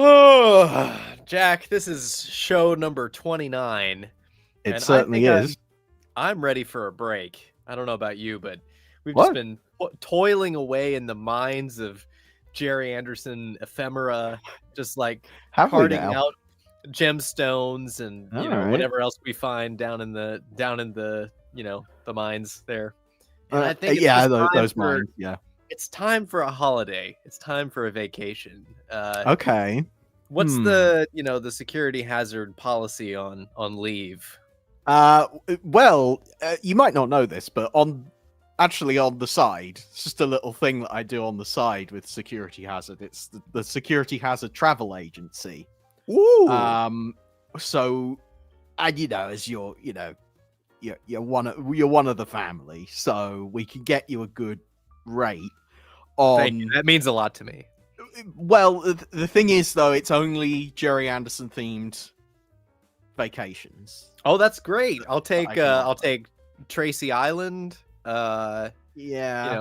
Oh, Jack, this is show number 29, It and I certainly think is. I'm ready for a break. I don't know about you, but we've just What? been toiling away in the mines of Gerry Anderson ephemera, just like Have we carting now? out gemstones and All right. whatever else we find down in the the mines there. And I think it's yeah, just time those for mines. Yeah. it's time for a holiday. It's time for a vacation. Okay. What's the security hazard policy on leave? Well, you might not know this, but on the side, it's just a little thing that I do on the side with Security Hazard. It's the Security Hazard Travel Agency. Ooh. So, and as you're one of the family, so we can get you a good rate on. Thank you. That means a lot to me. Well, the thing is, though, it's only Gerry Anderson themed vacations. Oh, that's great. I'll take Tracy Island. Yeah.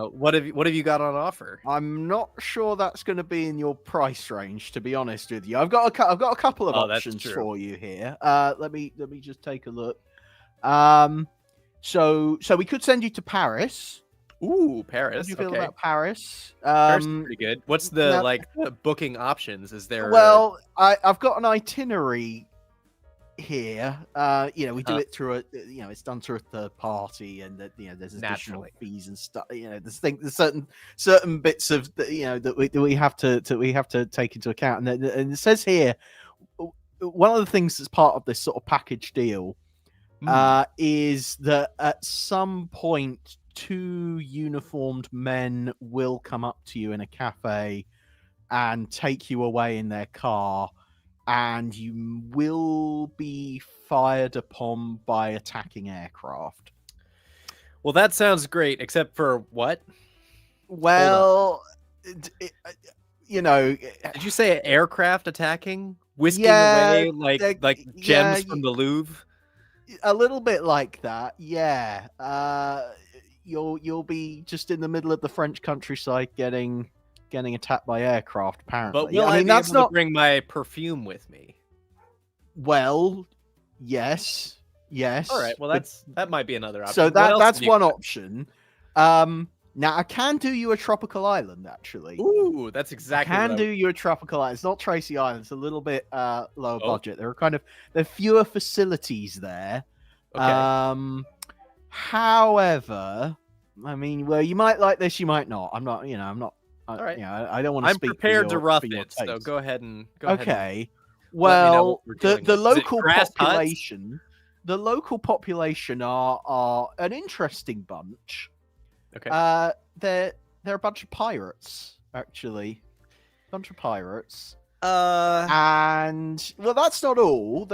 What have you got on offer? I'm not sure that's going to be in your price range, to be honest with you. I've got a couple of options for you here. Let me just take a look. So we could send you to Paris. Ooh, Paris. How do you feel about Paris? Paris is pretty good. What's the booking options? Is there? Well, I've got an itinerary here. We do it through it's done through a third party, and that there's additional fees and stuff. There's certain bits of that we have to take into account, and it says here one of the things that's part of this sort of package deal is that at some point 2 uniformed men will come up to you in a cafe and take you away in their car, and you will be fired upon by attacking aircraft. Well, that sounds great, except for what? Well, did you say aircraft attacking? Whisking away like gems from the Louvre? A little bit like that, yeah. You'll be just in the middle of the French countryside getting attacked by aircraft, apparently. But will I be able to bring my perfume with me? Well, yes. All right. Well, that might be another option. So that's one option. Now I can do you a tropical island, actually. Ooh, that's exactly. I can do you a tropical island. It's not Tracy Island. It's a little bit lower budget. There are fewer facilities there. Okay. However, I mean, well, you might like this, you might not. I'm not. All right. I don't want to speak. I'm prepared to rough it. So go ahead and Okay. Well, the local population, are an interesting bunch. Okay. They're a bunch of pirates, actually. And well, that's not all.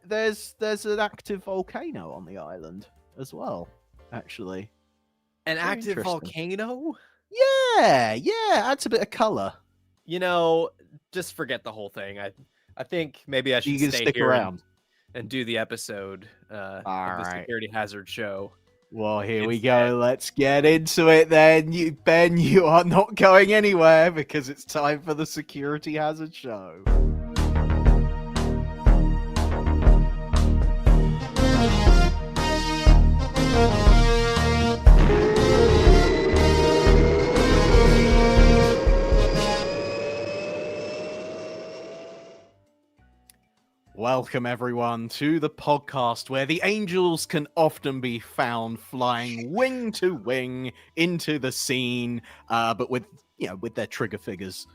There's an active volcano on the island as well, actually. An active volcano? Yeah, adds a bit of color. Just forget the whole thing. I think maybe I should stick around and do the episode of the Security Hazard show. Well, here we go. Let's get into it then. Ben, you are not going anywhere because it's time for the Security Hazard show. Welcome, everyone, to the podcast where the angels can often be found flying wing to wing into the scene, but with their trigger fingers,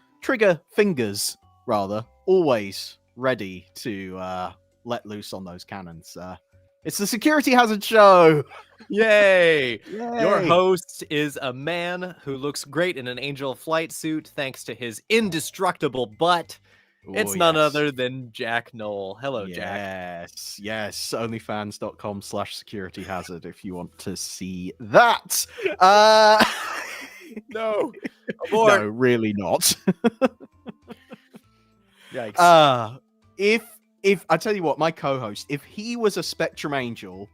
always ready to let loose on those cannons. It's the Security Hazard Show! Yay! Your host is a man who looks great in an angel flight suit thanks to his indestructible butt. It's none other than Jack Knoll. Hello, Jack. Yes. Onlyfans.com/securityhazard if you want to see that. No. No, really not. Yikes. If I tell you what, my co-host, if he was a Spectrum Angel,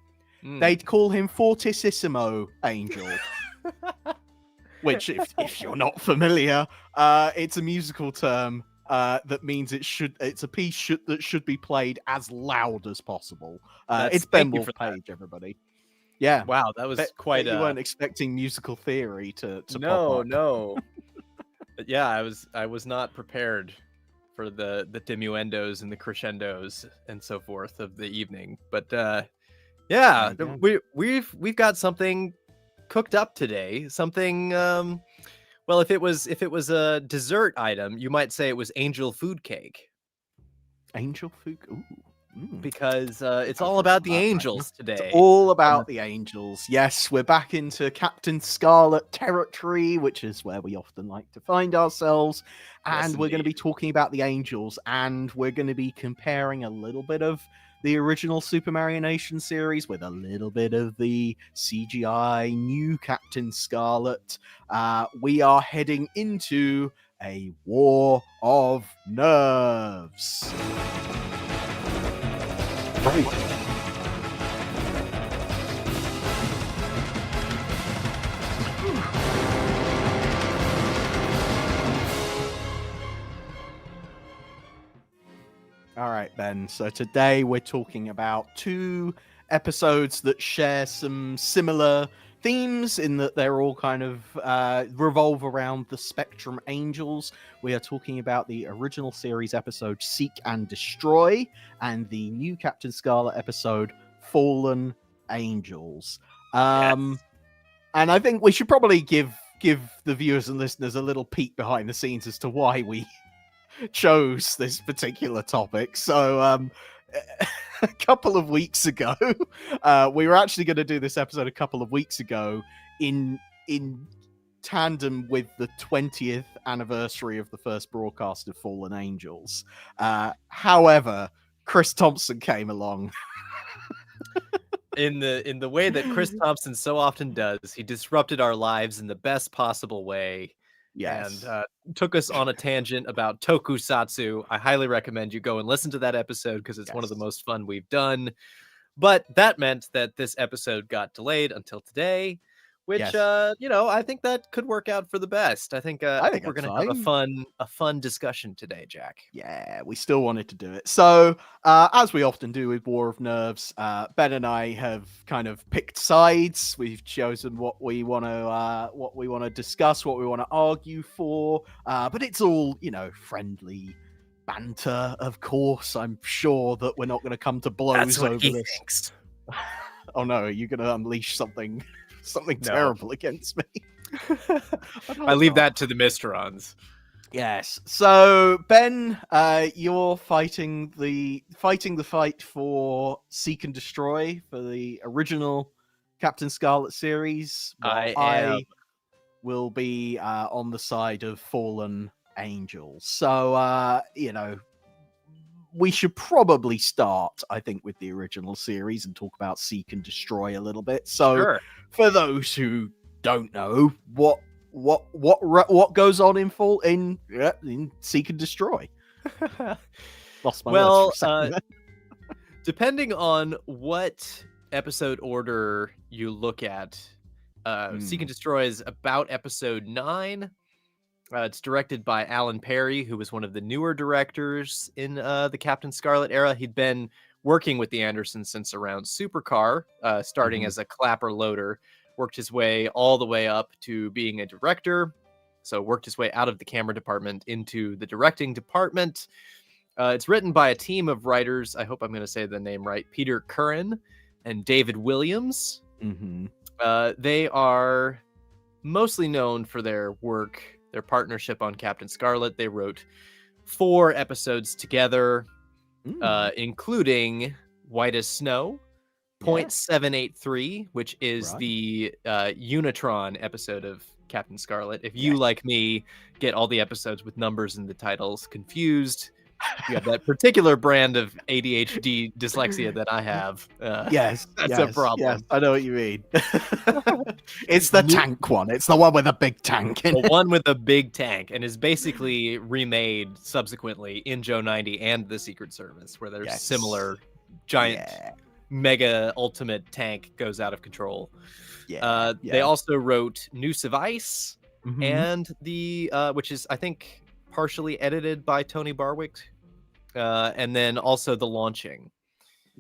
they'd call him Fortissimo Angel. Which, if you're not familiar, it's a musical term that means it's a piece that should be played as loud as possible. It's Thank Ben you for that. Wolf-Page, everybody. Yeah. Wow, that was quite you weren't expecting musical theory to pop up. No. Yeah, I was not prepared for the diminuendos and the crescendos and so forth of the evening. But yeah, we've got something cooked up today. Something well, if it was a dessert item, you might say it was angel food cake. Angel food? Ooh. Because it's all about the angels today. It's all about the angels. Yes, we're back into Captain Scarlet territory, which is where we often like to find ourselves. And we're going to be talking about the angels, and we're going to be comparing a little bit of the original Supermarionation series with a little bit of the CGI new Captain Scarlet. We are heading into a war of nerves. Right. All right, Ben. So today we're talking about 2 episodes that share some similar themes in that they're all kind of revolve around the Spectrum Angels. We are talking about the original series episode Seek and Destroy and the new Captain Scarlet episode Fallen Angels. And I think we should probably give the viewers and listeners a little peek behind the scenes as to why we chose this particular topic. So a couple of weeks ago, we were actually going to do this episode a couple of weeks ago in tandem with the 20th anniversary of the first broadcast of Fallen Angels. However, Chris Thompson came along. In the way that Chris Thompson so often does, he disrupted our lives in the best possible way. Yes. And took us on a tangent about tokusatsu. I highly recommend you go and listen to that episode because it's one of the most fun we've done. But that meant that this episode got delayed until today, which I think that could work out for the best. I think we're going to have a fun discussion today, Jack. Yeah, we still wanted to do it. So, as we often do with War of Nerves, Ben and I have kind of picked sides. We've chosen what we want to discuss, what we want to argue for. But it's all, friendly banter, of course. I'm sure that we're not going to come to blows over this. Thinks. Oh no, are you going to unleash something terrible against me? I leave that to the Mysterons. Yes. So Ben, you're fighting the fight for Seek and Destroy for the original Captain Scarlet series. I will be on the side of Fallen Angels. So we should probably start, I think, with the original series and talk about Seek and Destroy a little bit. So for those who don't know, what goes on in Seek and Destroy? Lost my words for a second. Depending on what episode order you look at, Seek and Destroy is about episode 9. It's directed by Alan Perry, who was one of the newer directors in the Captain Scarlet era. He'd been working with the Andersons since around Supercar, starting as a clapper loader, worked his way all the way up to being a director. So worked his way out of the camera department into the directing department. It's written by a team of writers. I hope I'm going to say the name right. Peter Curran and David Williams. They are mostly known for their work, their partnership on Captain Scarlet. They wrote 4 episodes together, including White as Snow, Point 783, which is the Unitron episode of Captain Scarlet. If you, like me, get all the episodes with numbers in the titles confused, you have that particular brand of ADHD dyslexia that I have. That's a problem. Yes, I know what you mean. It's the tank one. It's the one with a big tank. The one with a big tank, and is basically remade subsequently in Joe 90 and the Secret Service, where there's similar giant mega ultimate tank goes out of control. They also wrote Noose of Ice and the which is, I think, partially edited by Tony Barwick, and then also the launching.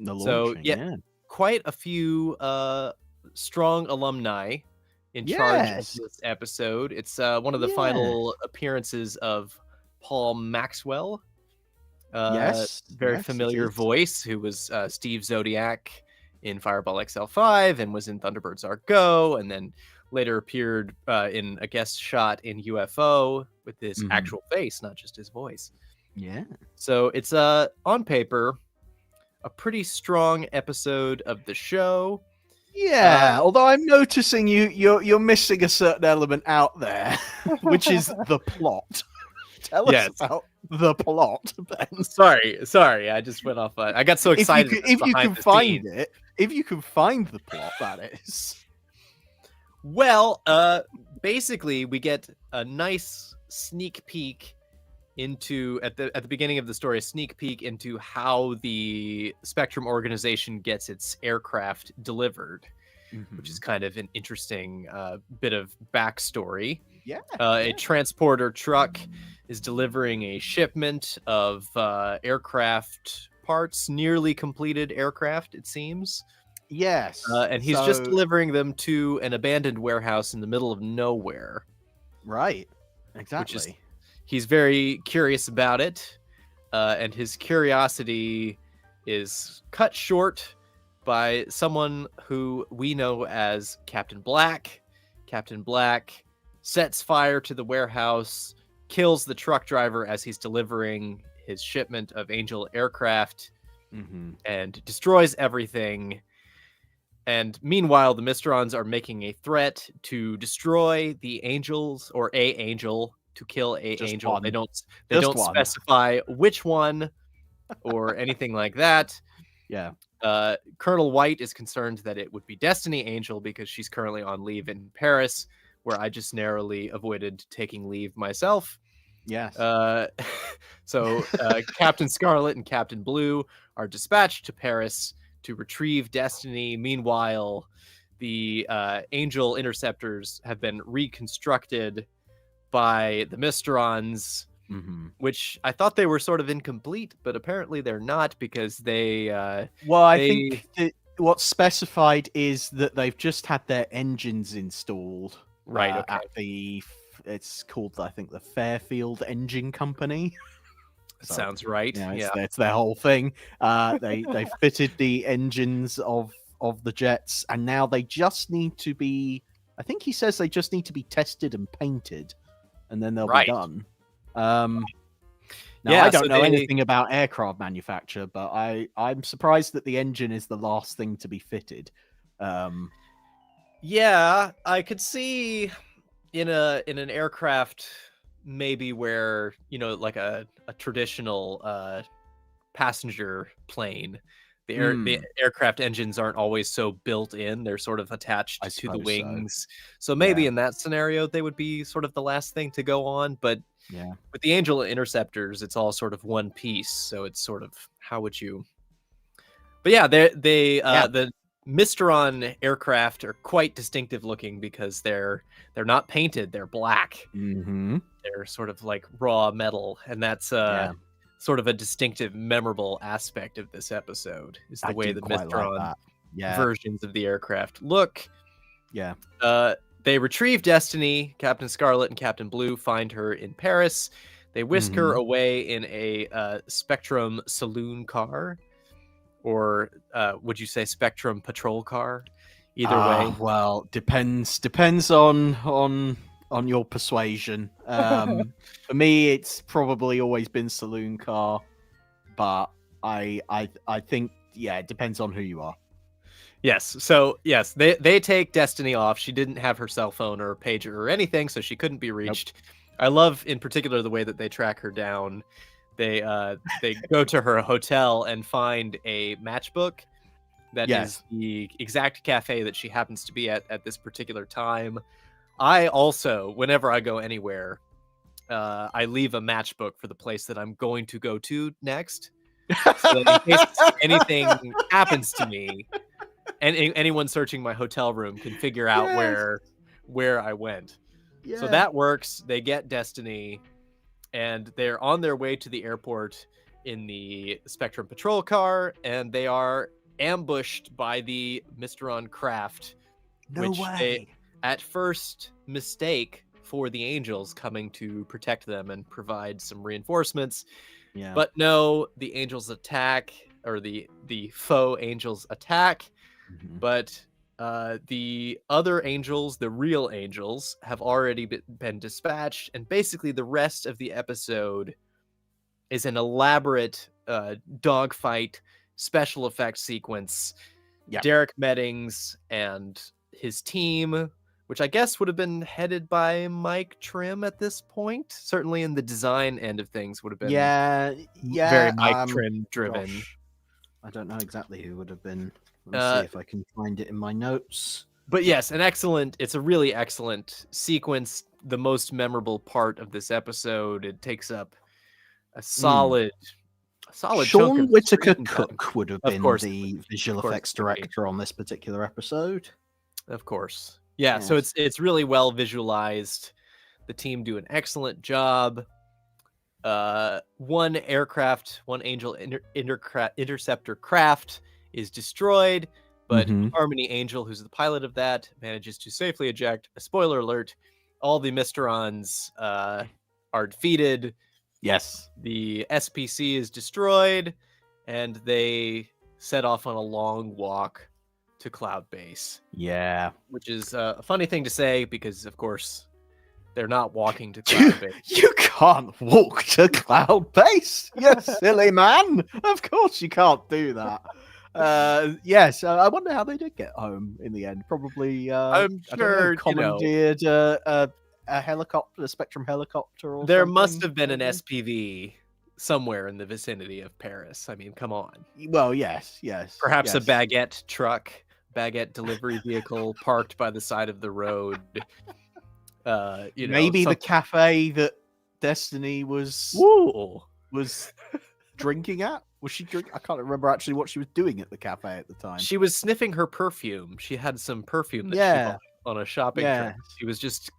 So Yeah. quite a few strong alumni in charge of this episode. It's one of the final appearances of Paul Maxwell. Very familiar voice, who was Steve Zodiac in Fireball XL5 and was in Thunderbirds Are Go, and then later appeared in a guest shot in UFO with his actual face, not just his voice. Yeah. So it's on paper a pretty strong episode of the show. Yeah, although I'm noticing you're missing a certain element out there, which is the plot. Tell us about the plot, Ben. Sorry, I just went off. I got so excited. If you can find it, if you can find the plot, that is. Well, basically, we get a nice sneak peek into at the beginning of the story, a sneak peek into how the Spectrum organization gets its aircraft delivered, which is kind of an interesting bit of backstory. A transporter truck is delivering a shipment of aircraft parts, nearly completed aircraft, it seems. Yes. And he's just delivering them to an abandoned warehouse in the middle of nowhere. Right. Exactly. He's very curious about it, and his curiosity is cut short by someone who we know as Captain Black. Captain Black sets fire to the warehouse, kills the truck driver as he's delivering his shipment of Angel aircraft, and destroys everything. And meanwhile, the Mysterons are making a threat to destroy the Angels, or a Angel, to kill a Angel. One. They don't specify which one or anything like that. Yeah. Colonel White is concerned that it would be Destiny Angel because she's currently on leave in Paris, where I just narrowly avoided taking leave myself. Yes. So Captain Scarlet and Captain Blue are dispatched to Paris to retrieve Destiny. Meanwhile, the Angel interceptors have been reconstructed by the Mysterons, which I thought they were sort of incomplete, but apparently they're not, because they... I think what's specified is that they've just had their engines installed. Right, okay. At it's called, I think, the Fairfield Engine Company. Sounds right. It's their whole thing. They fitted the engines of the jets, and now they just need to be... I think he says they just need to be tested and painted, and then they'll be done. I don't know anything about aircraft manufacture, but I'm surprised that the engine is the last thing to be fitted. Yeah, I could see in an aircraft maybe where, like a traditional passenger plane, the aircraft engines aren't always so built in. They're sort of attached to the wings. So maybe in that scenario, they would be sort of the last thing to go on. But with the Angel interceptors, it's all sort of one piece. So it's sort of, how would you... But yeah, the Mysteron aircraft are quite distinctive looking because they're not painted. They're black. They're sort of like raw metal. And that's... sort of a distinctive, memorable aspect of this episode is the way the Mysteron versions of the aircraft look. Yeah. They retrieve Destiny. Captain Scarlet and Captain Blue find her in Paris. They whisk her away in a Spectrum saloon car, or would you say Spectrum patrol car? Either way. Well, depends on your persuasion. For me, it's probably always been saloon car, but I think it depends on who you are. Yes. So yes, they take Destiny off. She didn't have her cell phone or pager or anything, so she couldn't be reached. I love in particular the way that they track her down. They go to her hotel and find a matchbook that is the exact cafe that she happens to be at this particular time. I also, whenever I go anywhere, I leave a matchbook for the place that I'm going to go to next. So that in case anything happens to me, and anyone searching my hotel room can figure out where I went. So that works. They get Destiny. and they're on their way to the airport in the Spectrum patrol car, and they are ambushed by the Mysteron craft, No which they way. at first mistake for the Angels coming to protect them and provide some reinforcements. Yeah. But no, the Angels attack, or the faux Angels attack, but the other Angels, the real Angels, have already been dispatched, and basically the rest of the episode is an elaborate dogfight special effects sequence. Yep. Derek Meddings and his team, which I guess would have been headed by Mike Trim at this point, certainly in the design end of things, would have been very Mike Trim driven. Gosh, I don't know exactly who would have been. Let me see if I can find it in my notes. But yes, it's a really excellent sequence. The most memorable part of this episode. It takes up a solid Sean chunk of Whitaker screen Cook time. would have been the visual effects director on this particular episode. Of course. Yeah, yes. So it's really well visualized. The team do an excellent job. One Angel interceptor craft is destroyed, but Harmony Angel, who's the pilot of that, manages to safely eject. A spoiler alert, all the Mysterons are defeated. Yes. The SPC is destroyed, and they set off on a long walk to Cloud Base. Yeah. Which is a funny thing to say because, of course, they're not walking to Cloud Base. You can't walk to Cloud Base, you silly man. Of course you can't do that. Yes, I wonder how they did get home in the end. Probably, I'm sure, commandeered a helicopter, a Spectrum helicopter, or there something. must have been an SPV somewhere in the vicinity of Paris. I mean, come on. Well, yes. Perhaps a baguette delivery vehicle parked by the side of the road. Maybe the cafe that Destiny was drinking at. Was she drinking? I can't remember actually what she was doing at the cafe at the time. She was sniffing her perfume. She had some perfume that she bought on a shopping trip. She was just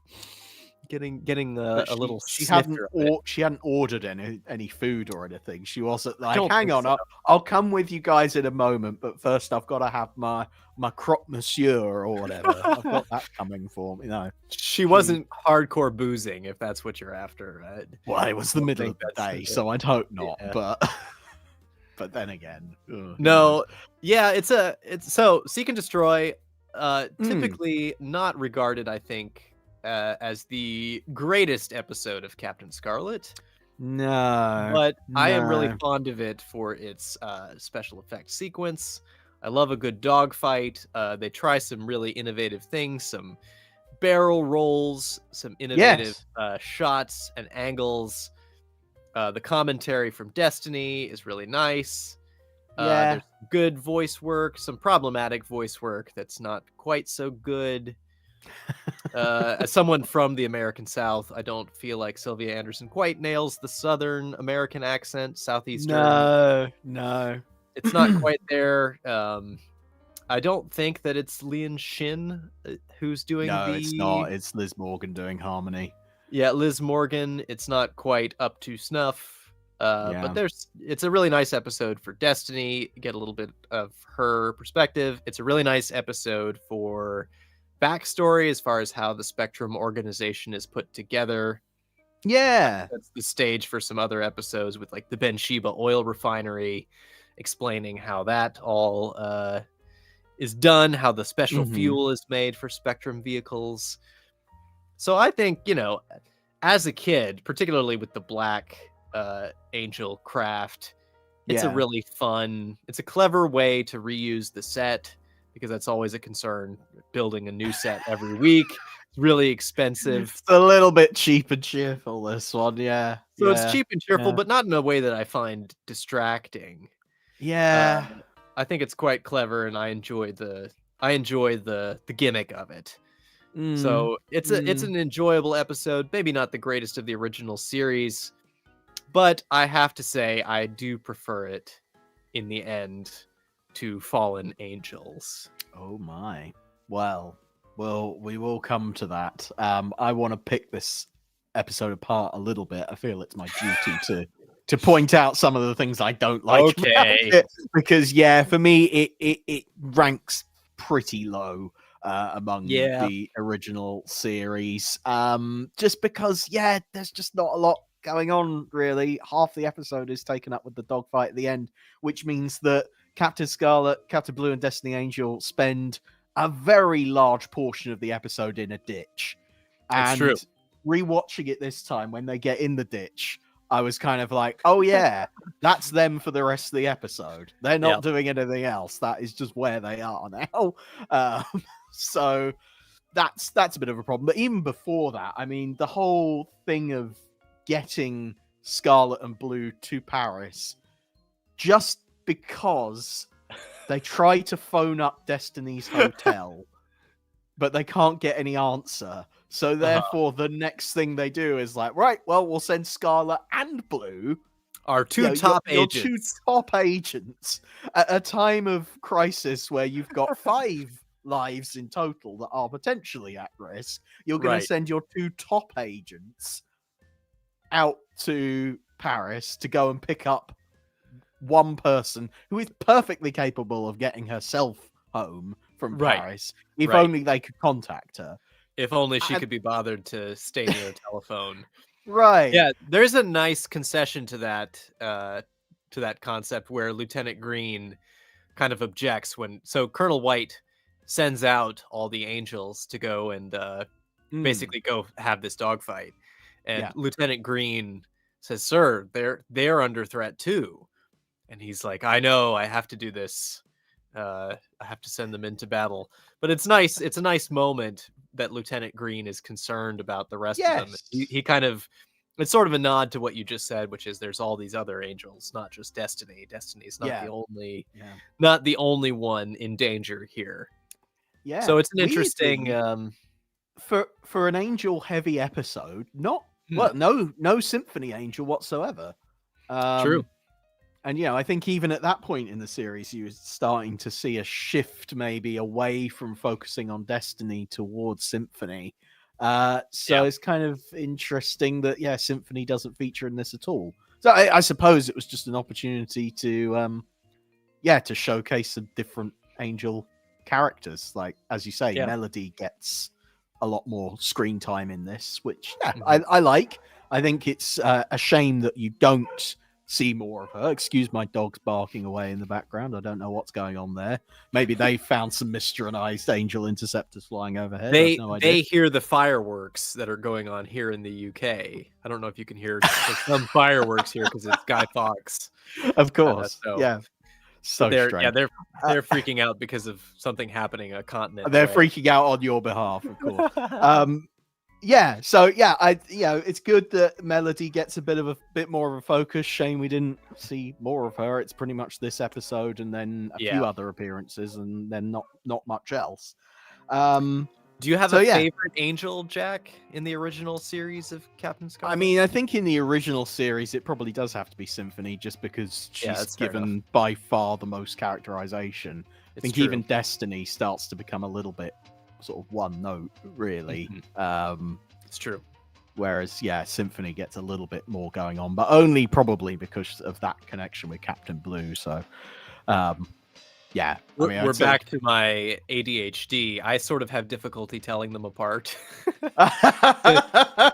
getting a little. She hadn't ordered any food or anything. She wasn't like, hang on, I'll come with you guys in a moment, but first I've got to have my croque monsieur or whatever. I've got that coming for me. No, she wasn't hardcore boozing, if that's what you're after, right? Well, it was the middle of the day, so I'd hope not. Yeah. But then again, it's so Seek and Destroy. Typically not regarded, I think, as the greatest episode of Captain Scarlet. No. But I am really fond of it for its special effects sequence. I love a good dogfight. They try some really innovative things, some barrel rolls, some innovative shots and angles. The commentary from Destiny is really nice. There's good voice work, some problematic voice work that's not quite so good. As someone from the American South, I don't feel like Sylvia Anderson quite nails the Southern American accent, Southeastern. No. It's not quite there. I don't think that it's Lian Shin who's doing it's not. It's Liz Morgan doing Harmony. Yeah, Liz Morgan. It's not quite up to snuff. But it's a really nice episode for Destiny. You get a little bit of her perspective. It's a really nice episode for backstory as far as how the Spectrum organization is put together. Yeah. That's the stage for some other episodes with like the Ben Sheba oil refinery, explaining how that all is done, how the special fuel is made for Spectrum vehicles. So I think, as a kid, particularly with the Black Angel craft, it's a really fun, it's a clever way to reuse the set, because that's always a concern, building a new set every week. It's really expensive. It's a little bit cheap and cheerful, this one, So it's cheap and cheerful, but not in a way that I find distracting. Yeah. I think it's quite clever, and I enjoy the gimmick of it. So it's an enjoyable episode. Maybe not the greatest of the original series, but I have to say I do prefer it in the end to Fallen Angels. Oh my. Well, we will come to that. I want to pick this episode apart a little bit, I feel it's my duty to point out some of the things I don't like about it, because for me it ranks pretty low among the original series, just because there's just not a lot going on really. Half the episode is taken up with the dogfight at the end, which means that Captain Scarlet, Captain Blue, and Destiny Angel spend a very large portion of the episode in a ditch. That's true. Rewatching it this time, when they get in the ditch, I was kind of like, oh yeah, that's them for the rest of the episode. They're not doing anything else. That is just where they are now. So that's a bit of a problem. But even before that, I mean, the whole thing of getting Scarlet and Blue to Paris, just because they try to phone up Destiny's hotel, but they can't get any answer. So therefore, the next thing they do is like, right, well, we'll send Scarlet and Blue, our top agents. Your 2 top agents, at a time of crisis where you've got 5 lives in total that are potentially at risk. You're going to send your 2 top agents out to Paris to go and pick up one person who is perfectly capable of getting herself home from Paris, if only they could contact her. If only she could be bothered to stay near a telephone. Right. Yeah, there's a nice concession to that concept where Lieutenant Green kind of objects so Colonel White sends out all the angels to go and basically go have this dogfight. And Lieutenant Green says, "Sir, they're under threat too." And he's like, "I know, I have to do this. I have to send them into battle." But it's nice. It's a nice moment that Lieutenant Green is concerned about the rest of them. He kind of, it's sort of a nod to what you just said, which is there's all these other angels, not just Destiny. Destiny's not not the only one in danger here. Yeah. So it's an interesting for an angel heavy episode, no Symphony Angel whatsoever. True. And I think even at that point in the series, you were starting to see a shift maybe away from focusing on Destiny towards Symphony. It's kind of interesting that Symphony doesn't feature in this at all. So I suppose it was just an opportunity to showcase some different angel characters. Like, as you say, Melody gets a lot more screen time in this, which I like. I think it's a shame that you don't see more of her. Excuse my dogs barking away in the background. I don't know what's going on there. Maybe they found some Mysteronized angel interceptors flying overhead. They hear the fireworks that are going on here in the UK. I don't know if you can hear some fireworks here because it's Guy Fawkes. Of course. So they're strange. They're freaking out because of something happening a continent. They're freaking out on your behalf, of course. It's good that Melody gets a bit more of a focus. Shame we didn't see more of her. It's pretty much this episode and then a few other appearances and then not much else. Do you have a favorite angel, Jack, in the original series of Captain Scarlet? I mean, I think in the original series it probably does have to be Symphony, just because she's given by far the most characterization. I think even Destiny starts to become a little bit sort of one note, really. It's true. Whereas Symphony gets a little bit more going on, but only probably because of that connection with Captain Blue. So we're back to my ADHD. I sort of have difficulty telling them apart.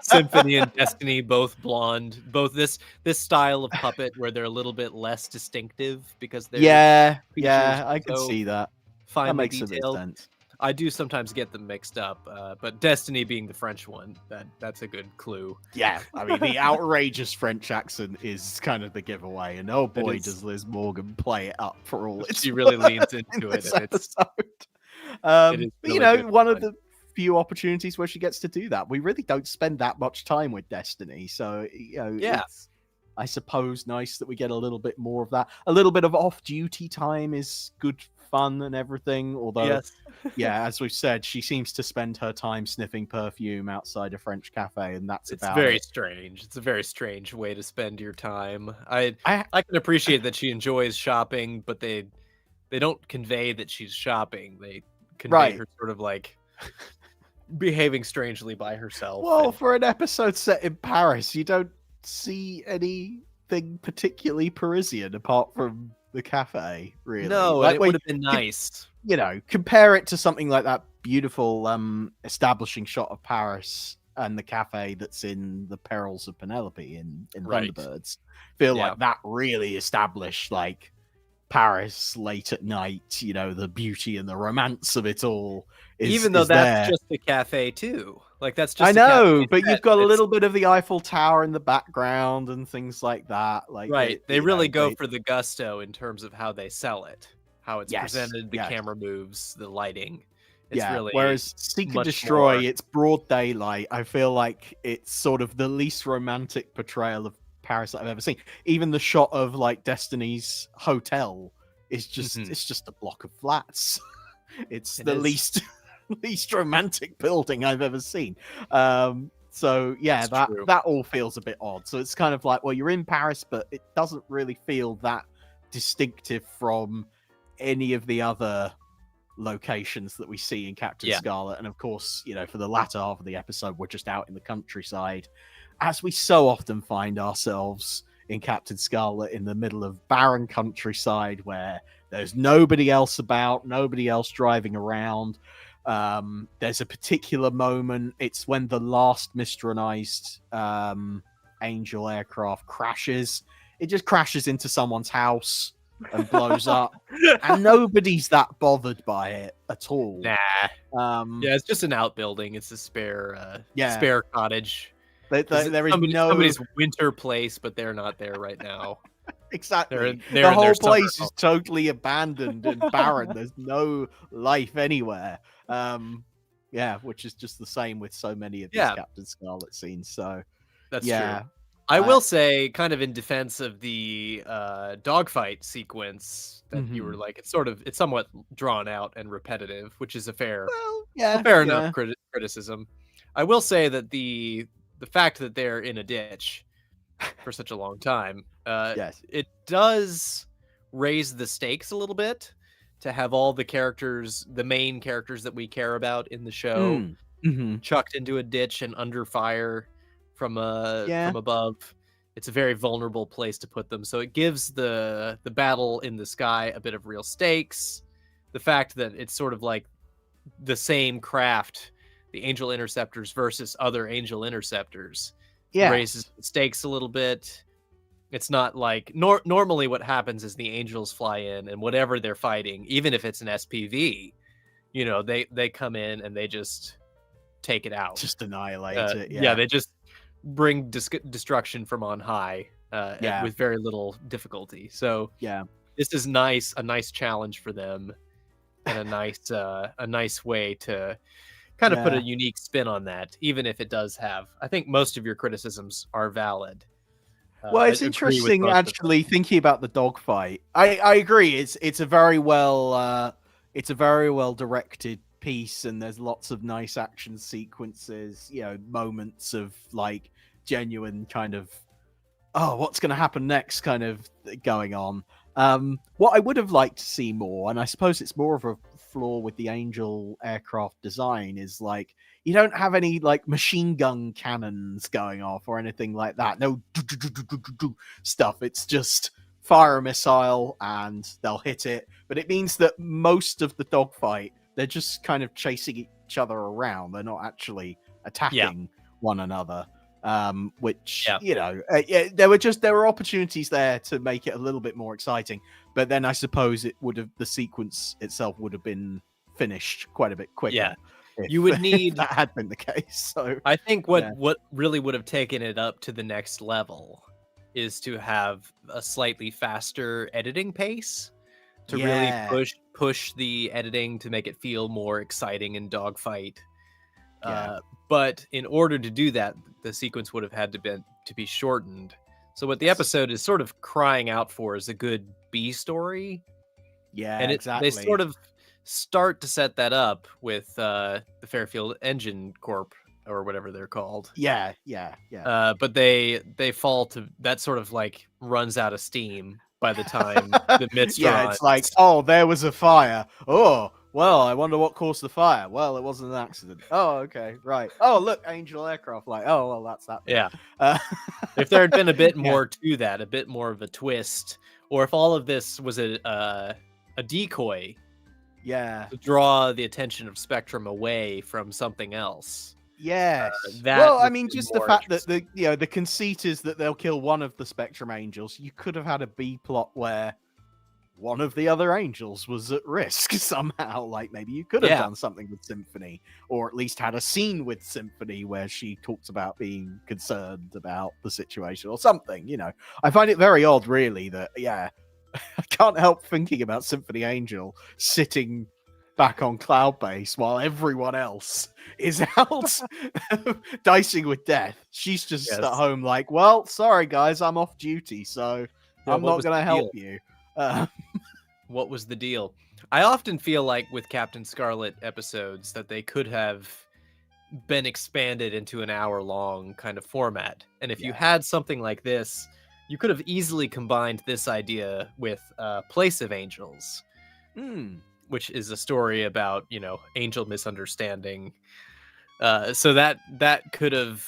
Symphony and Destiny, both blonde, both this style of puppet where they're a little bit less distinctive because they're I can see that. That makes a bit of sense. I do sometimes get them mixed up, but Destiny being the French one, that's a good clue. Yeah, I mean, the outrageous French accent is kind of the giveaway, and oh boy, does Liz Morgan play it up for all it's She really leans into it. One of the few opportunities where she gets to do that. We really don't spend that much time with Destiny, so it's, I suppose, nice that we get a little bit more of that. A little bit of off-duty time is good fun and everything, although as we've said, she seems to spend her time sniffing perfume outside a French cafe, and it's very strange. It's a very strange way to spend your time. I can appreciate that she enjoys shopping, but they don't convey that she's shopping. They convey her sort of like behaving strangely by herself. Well, for an episode set in Paris, you don't see anything particularly Parisian apart from the cafe, really. No, and it would have been nice. Compare it to something like that beautiful establishing shot of Paris and the cafe that's in The Perils of Penelope in Right. Thunderbirds. Feel like that really established like Paris late at night, the beauty and the romance of it all. Even though that's there. just a cafe too. Like that's just I know, but you've got a little bit of the Eiffel Tower in the background and things like that. Like right, they really go for the gusto in terms of how they sell it, how it's presented, the camera moves, the lighting. It's really whereas Seek and Destroy, it's broad daylight. I feel like it's sort of the least romantic portrayal of Paris that I've ever seen. Even the shot of like Destiny's hotel is just it's just a block of flats. It's the least romantic building I've ever seen. So yeah, that all feels a bit odd. So it's kind of like, well, you're in Paris, but it doesn't really feel that distinctive from any of the other locations that we see in Captain Scarlet. And of course, for the latter half of the episode, we're just out in the countryside, as we so often find ourselves in Captain Scarlet, in the middle of barren countryside where there's nobody else about, nobody else driving around. There's a particular moment. It's when the last Mysteronized Angel aircraft crashes. It just crashes into someone's house and blows up, and nobody's that bothered by it at all. Nah. It's just an outbuilding. It's a spare cottage. There is somebody's winter place, but they're not there right now. Exactly. They're the whole place is totally abandoned and barren. There's no life anywhere. Which is just the same with so many of these Captain Scarlet scenes. So that's true. I will say, kind of in defense of the dogfight sequence that you were like, it's somewhat drawn out and repetitive, which is a fair enough criticism. I will say that the fact that they're in a ditch for such a long time, it does raise the stakes a little bit to have all the main characters that we care about in the show chucked into a ditch and under fire from above. It's a very vulnerable place to put them, so it gives the battle in the sky a bit of real stakes. The fact that it's sort of like the same craft, the Angel Interceptors versus other Angel Interceptors, raises the stakes a little bit. It's not like normally what happens is the Angels fly in, and whatever they're fighting, even if it's an SPV, they come in and they just take it out, just annihilate it. They just bring destruction from on high with very little difficulty. So this is a nice challenge for them, and a nice way to kind of put a unique spin on that, even if it does have, I think most of your criticisms are valid. Well, it's interesting actually thinking about the dogfight. I agree. It's a very well directed piece, and there's lots of nice action sequences, moments of like genuine kind of what's going to happen next kind of going on. What I would have liked to see more, and I suppose it's more of a flaw with the Angel aircraft design, is like you don't have any like machine gun cannons going off or anything like that. No stuff. It's just fire a missile and they'll hit it. But it means that most of the dogfight, they're just kind of chasing each other around. They're not actually attacking one another. Which there were opportunities there to make it a little bit more exciting, but then I suppose the sequence itself would have been finished quite a bit quicker. You would need that had been the case. So I think what really would have taken it up to the next level is to have a slightly faster editing pace to really push the editing to make it feel more exciting in dogfight. But in order to do that, the sequence would have had to be shortened. So what the episode is sort of crying out for is a good B story. And exactly. They sort of start to set that up with the Fairfield Engine Corp or whatever they're called. But they fall to that, sort of like runs out of steam by the time the Mysterons. It's like, there was a fire. Well, I wonder what caused the fire. Well, it wasn't an accident. Oh, okay, right. Oh, look, Angel aircraft. Like, oh, well, that's that. Yeah. Uh, If there had been a bit more to that, a bit more of a twist, or if all of this was a decoy, to draw the attention of Spectrum away from something else. Yes. That Well, I mean, just the fact that the conceit is that they'll kill one of the Spectrum Angels. You could have had a B plot where one of the other angels was at risk somehow. Like maybe you could have done something with Symphony, or at least had a scene with Symphony where she talks about being concerned about the situation or something. I find it very odd, really, that I can't help thinking about Symphony Angel sitting back on Cloud Base while everyone else is out dicing with death. She's just at home like, well, sorry guys, I'm off duty, so I'm not going to help you. What was the deal? I often feel like with Captain Scarlet episodes that they could have been expanded into an hour-long kind of format. And if you had something like this, you could have easily combined this idea with Place of Angels, which is a story about, angel misunderstanding. So that could have,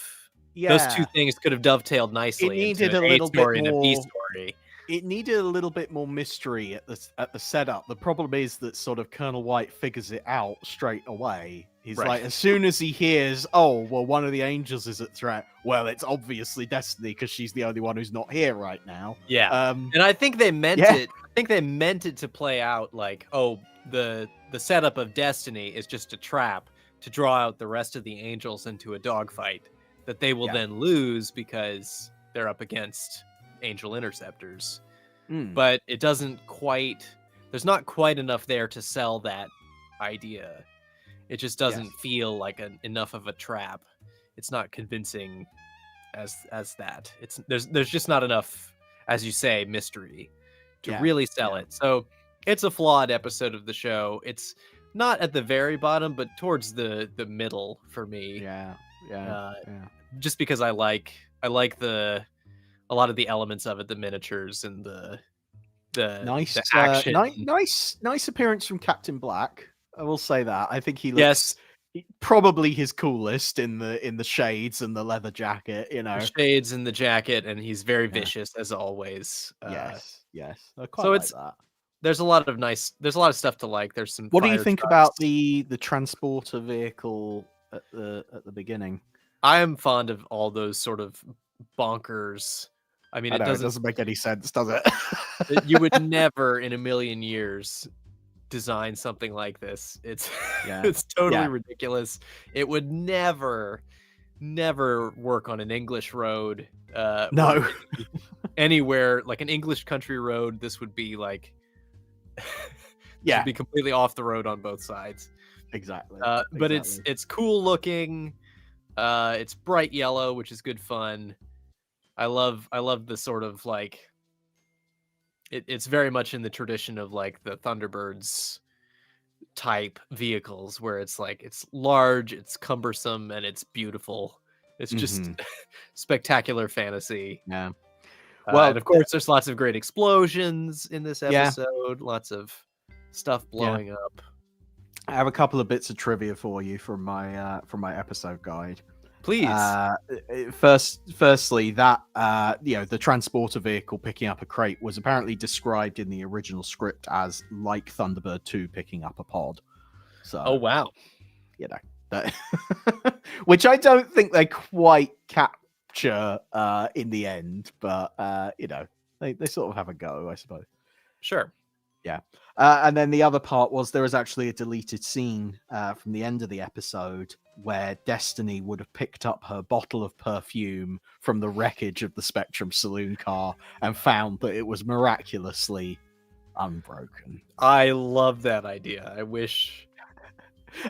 those two things could have dovetailed nicely. It needed a little bit more. And a B story. It needed a little bit more mystery at the setup. The problem is that sort of Colonel White figures it out straight away. He's like, as soon as he hears, oh, well, one of the angels is at threat. Well, it's obviously Destiny because she's the only one who's not here right now. Yeah, and I think they meant it. I think they meant it to play out like, oh, the setup of Destiny is just a trap to draw out the rest of the angels into a dogfight that they will then lose because they're up against angel interceptors. But it doesn't quite, there's not quite enough there to sell that idea. It just doesn't feel like enough of a trap. It's not convincing as that. There's just not enough, as you say, mystery to really sell it. So it's a flawed episode of the show. It's not at the very bottom, but towards the middle for me. Just because I like a lot of the elements of it, the miniatures and the nice action. Nice appearance from Captain Black. I will say that. I think he looks probably his coolest in the shades and the leather jacket. The shades and the jacket, and he's very vicious as always. Yes. I quite like that. There's a lot of stuff to like. There's some. What do you think about the transporter vehicle at the beginning? I am fond of all those sort of bonkers. I mean, it doesn't make any sense, does it? You would never in a million years design something like this. It's totally ridiculous. It would never work on an English road. No. Anywhere like an English country road, this would be like should be completely off the road on both sides. Exactly. But it's cool looking. It's bright yellow, which is good fun. I love the sort of like it's very much in the tradition of like the Thunderbirds type vehicles where it's like it's large, it's cumbersome, and it's beautiful. It's just spectacular fantasy. Yeah. Well, and of course, there's lots of great explosions in this episode. Lots of stuff blowing up. I have a couple of bits of trivia for you from my episode guide. Please. Firstly, that the transporter vehicle picking up a crate was apparently described in the original script as like Thunderbird 2 picking up a pod. So, oh wow, that, which I don't think they quite capture in the end, but they sort of have a go, I suppose. Sure. Yeah. And then the other part was there was actually a deleted scene from the end of the episode where Destiny would have picked up her bottle of perfume from the wreckage of the Spectrum saloon car and found that it was miraculously unbroken. I love that idea. I wish.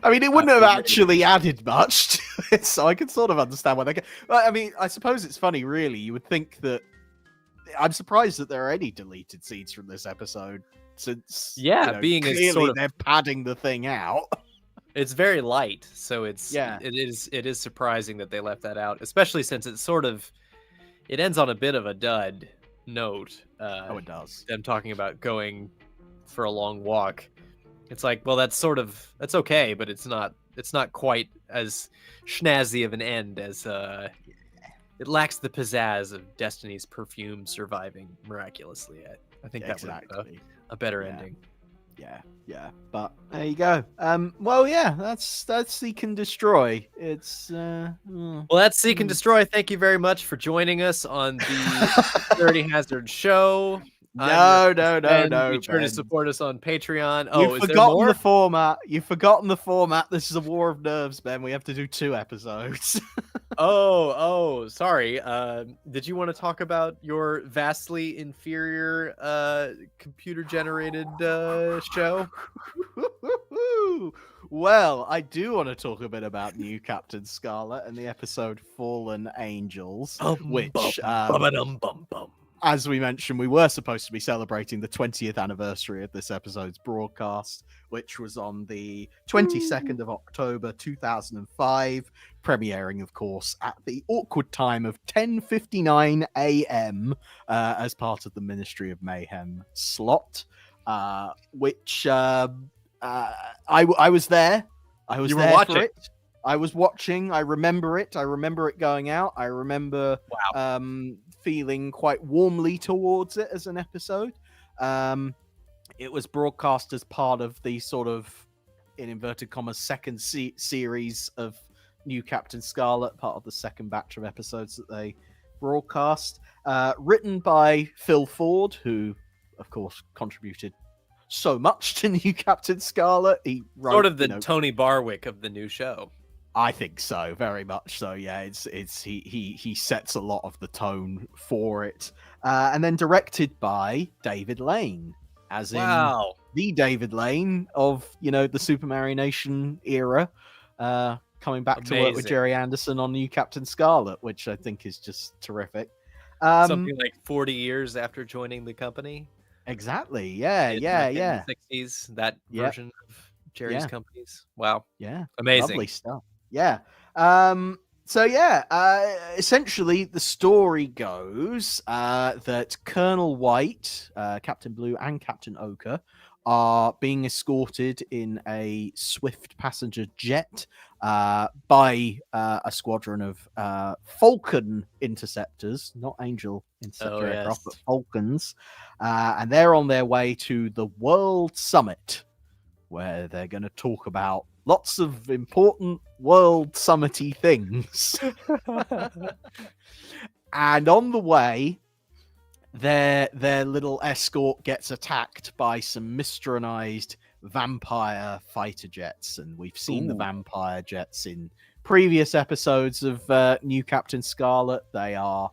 I mean, it wouldn't have actually added much to it, so I can sort of understand why they get. I mean, I suppose it's funny, really. You would think that. I'm surprised that there are any deleted scenes from this episode, since being clearly sort of, they're padding the thing out. It's very light, so it is surprising that they left that out, especially since it ends on a bit of a dud note. It does. Them talking about going for a long walk. It's like, well, that's okay, but it's not quite as schnazzy of an end as it lacks the pizzazz of Destiny's perfume surviving miraculously. I think that would a better ending. Yeah. But there you go. Well, yeah, that's Seek and Destroy. It's well, that's Seek and Destroy. Thank you very much for joining us on the Security Hazard Show. No. Be sure to support us on Patreon. You've forgotten the format. You've forgotten the format. This is a war of nerves, Ben. We have to do 2 episodes. Sorry. Did you want to talk about your vastly inferior computer-generated show? Well, I do want to talk a bit about new Captain Scarlet and the episode Fallen Angels, which as we mentioned, we were supposed to be celebrating the 20th anniversary of this episode's broadcast, which was on the 22nd of October 2005, premiering, of course, at the awkward time of 10:59 a.m. As part of the Ministry of Mayhem slot, which I was there. I was there for it. I was watching. I remember it. I remember it going out. I remember feeling quite warmly towards it as an episode. It was broadcast as part of the sort of, in inverted commas, second series of New Captain Scarlet, part of the second batch of episodes that they broadcast. Written by Phil Ford, who, of course, contributed so much to New Captain Scarlet. He wrote, sort of the Tony Barwick of the new show. I think so, very much so. Yeah, he sets a lot of the tone for it, and then directed by David Lane, as in the David Lane of the Supermarionation era, coming back to work with Gerry Anderson on New Captain Scarlet, which I think is just terrific. Something like 40 years after joining the company. Exactly. Yeah. In the 60s, that version of Gerry's companies. Wow. Yeah. Amazing. Lovely stuff. Yeah. Essentially the story goes that Colonel White, Captain Blue, and Captain Ochre are being escorted in a swift passenger jet by a squadron of Falcon interceptors, not Angel interceptor aircraft, but Falcons, and they're on their way to the World Summit, where they're going to talk about lots of important world summity things. And on the way, their little escort gets attacked by some Mysteronized vampire fighter jets. And we've seen the vampire jets in previous episodes of New Captain Scarlet. They are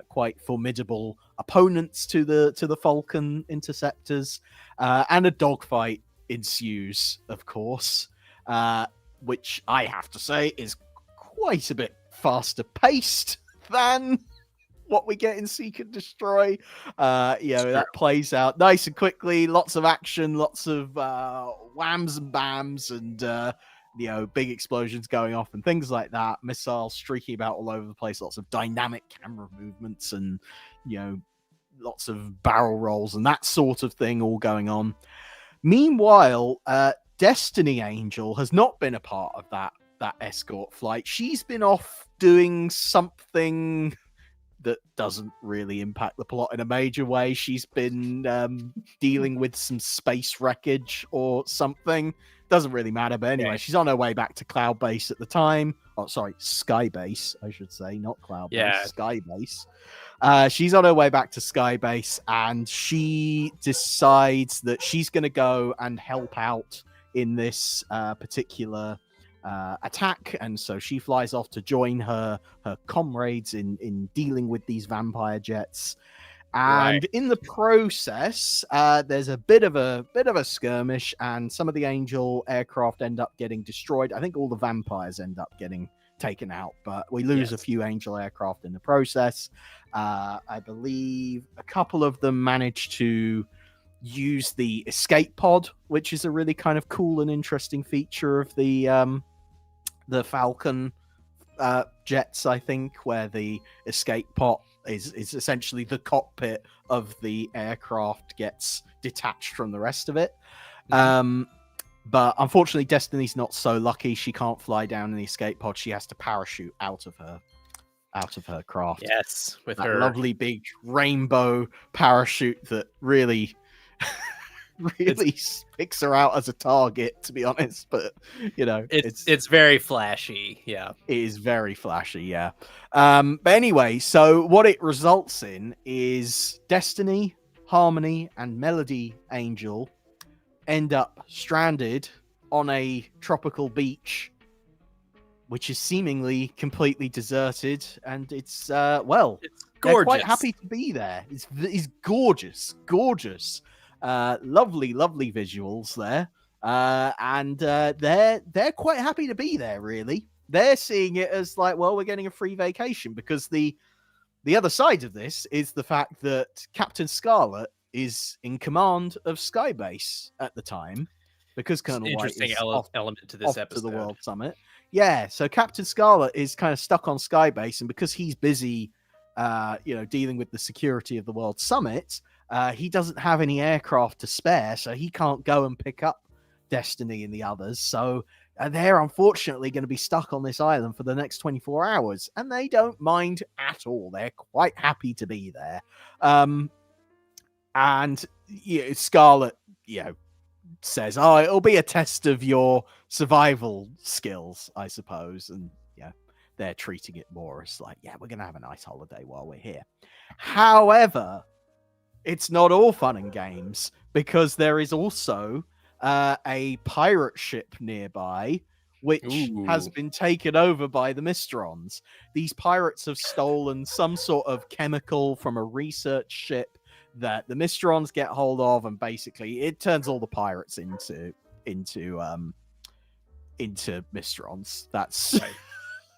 quite formidable opponents to the Falcon interceptors. And a dogfight ensues, of course. Which I have to say is quite a bit faster paced than what we get in Seek and Destroy. That plays out nice and quickly, lots of action, lots of whams and bams, and big explosions going off and things like that, missiles streaking about all over the place, lots of dynamic camera movements, and lots of barrel rolls and that sort of thing all going on. Meanwhile, Destiny Angel has not been a part of that escort flight. She's been off doing something that doesn't really impact the plot in a major way. She's been dealing with some space wreckage or something. Doesn't really matter, but anyway, she's on her way back to Cloud Base at the time. Oh, sorry, Sky Base, I should say, not Cloud Base, Sky Base. She's on her way back to Sky Base, and she decides that she's going to go and help out in this particular attack, and so she flies off to join her comrades in dealing with these vampire jets. And in the process, there's a bit of a skirmish, and some of the Angel aircraft end up getting destroyed. I think all the vampires end up getting taken out, but we lose a few Angel aircraft in the process. I believe a couple of them manage to use the escape pod, which is a really kind of cool and interesting feature of the Falcon jets, I think, where the escape pod is essentially the cockpit of the aircraft gets detached from the rest of it. But unfortunately, Destiny's not so lucky. She can't fly down in the escape pod. She has to parachute out of her craft. Yes, with that her lovely big rainbow parachute that really picks her out as a target, to be honest. But it's very flashy. Yeah, it is very flashy. Yeah. But anyway, so what it results in is Destiny, Harmony, and Melody Angel end up stranded on a tropical beach, which is seemingly completely deserted, and it's it's gorgeous. They're quite happy to be there. It's gorgeous, lovely visuals there, and they're quite happy to be there. Really, they're seeing it as like, well, we're getting a free vacation, because the other side of this is the fact that Captain Scarlet is in command of Skybase at the time, because Colonel White is element to this episode. To the World Summit. Yeah, so Captain Scarlet is kind of stuck on Skybase, and because he's busy, dealing with the security of the World Summit, he doesn't have any aircraft to spare, so he can't go and pick up Destiny and the others. So they're unfortunately going to be stuck on this island for the next 24 hours, and they don't mind at all. They're quite happy to be there. And Scarlet, says, "Oh, it'll be a test of your survival skills, I suppose." And they're treating it more as like, we're gonna have a nice holiday while we're here. However, it's not all fun and games, because there is also a pirate ship nearby, which has been taken over by the Mysterons. These pirates have stolen some sort of chemical from a research ship that the Mysterons get hold of, and basically it turns all the pirates into Mysterons. That's right.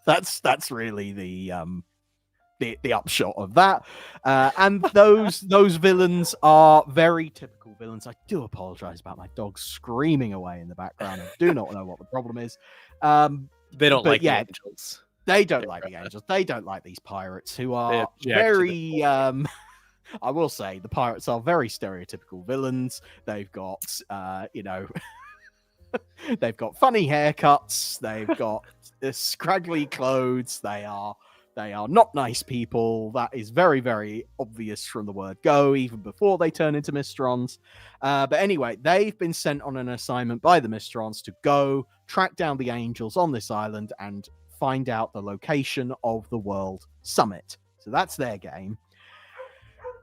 that's really the upshot of that. And those villains are very typical villains. I do apologize about my dog screaming away in the background. I do not know what the problem is. They don't like the angels. They don't like the angels. They don't like these pirates, who are very I will say the pirates are very stereotypical villains. They've got, they've got funny haircuts. They've got scraggly clothes. They are not nice people. That is very, very obvious from the word go, even before they turn into Mysterons. But anyway, they've been sent on an assignment by the Mysterons to go track down the angels on this island and find out the location of the World Summit. So that's their game.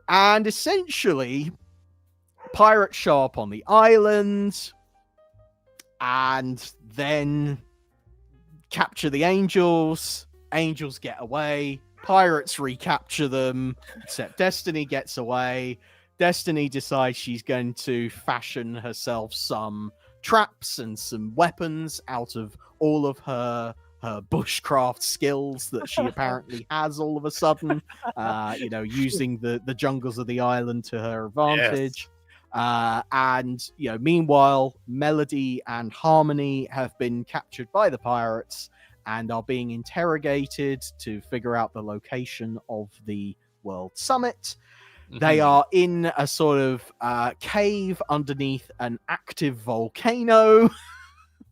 And essentially, pirates show up on the island and then capture the angels. Angels get away. Pirates recapture them, except Destiny gets away. Destiny decides she's going to fashion herself some traps and some weapons out of all of her bushcraft skills that she apparently has all of a sudden, using the jungles of the island to her advantage. Yes. And meanwhile, Melody and Harmony have been captured by the pirates and are being interrogated to figure out the location of the World Summit. Mm-hmm. They are in a sort of cave underneath an active volcano,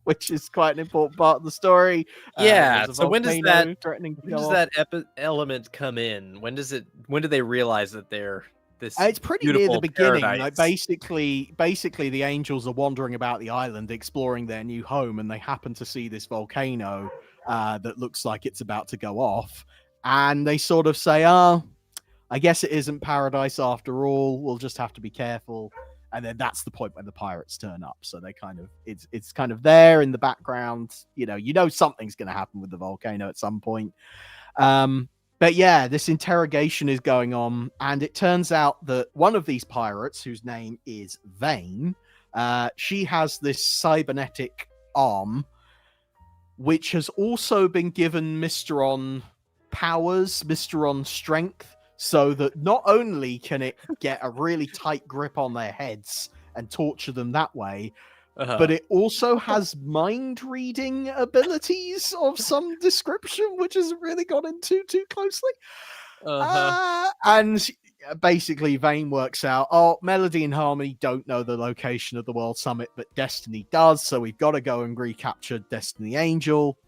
which is quite an important part of the story. Yeah. So when does that element come in? When do they realize that they're this? It's pretty near the beginning. Like basically, the angels are wandering about the island, exploring their new home, and they happen to see this volcano that looks like it's about to go off, and they sort of say, "Oh, I guess it isn't paradise after all. We'll just have to be careful." And then that's the point when the pirates turn up. So they kind of, it's kind of there in the background. Something's going to happen with the volcano at some point. But yeah, this interrogation is going on. And it turns out that one of these pirates, whose name is Vane, she has this cybernetic arm, which has also been given Mysteron powers, Mysteron strength. So that not only can it get a really tight grip on their heads and torture them that way, but it also has mind reading abilities of some description, which hasn't really gone into too closely. And basically Vane works out, oh, Melody and Harmony don't know the location of the World Summit, but Destiny does, so we've got to go and recapture Destiny Angel.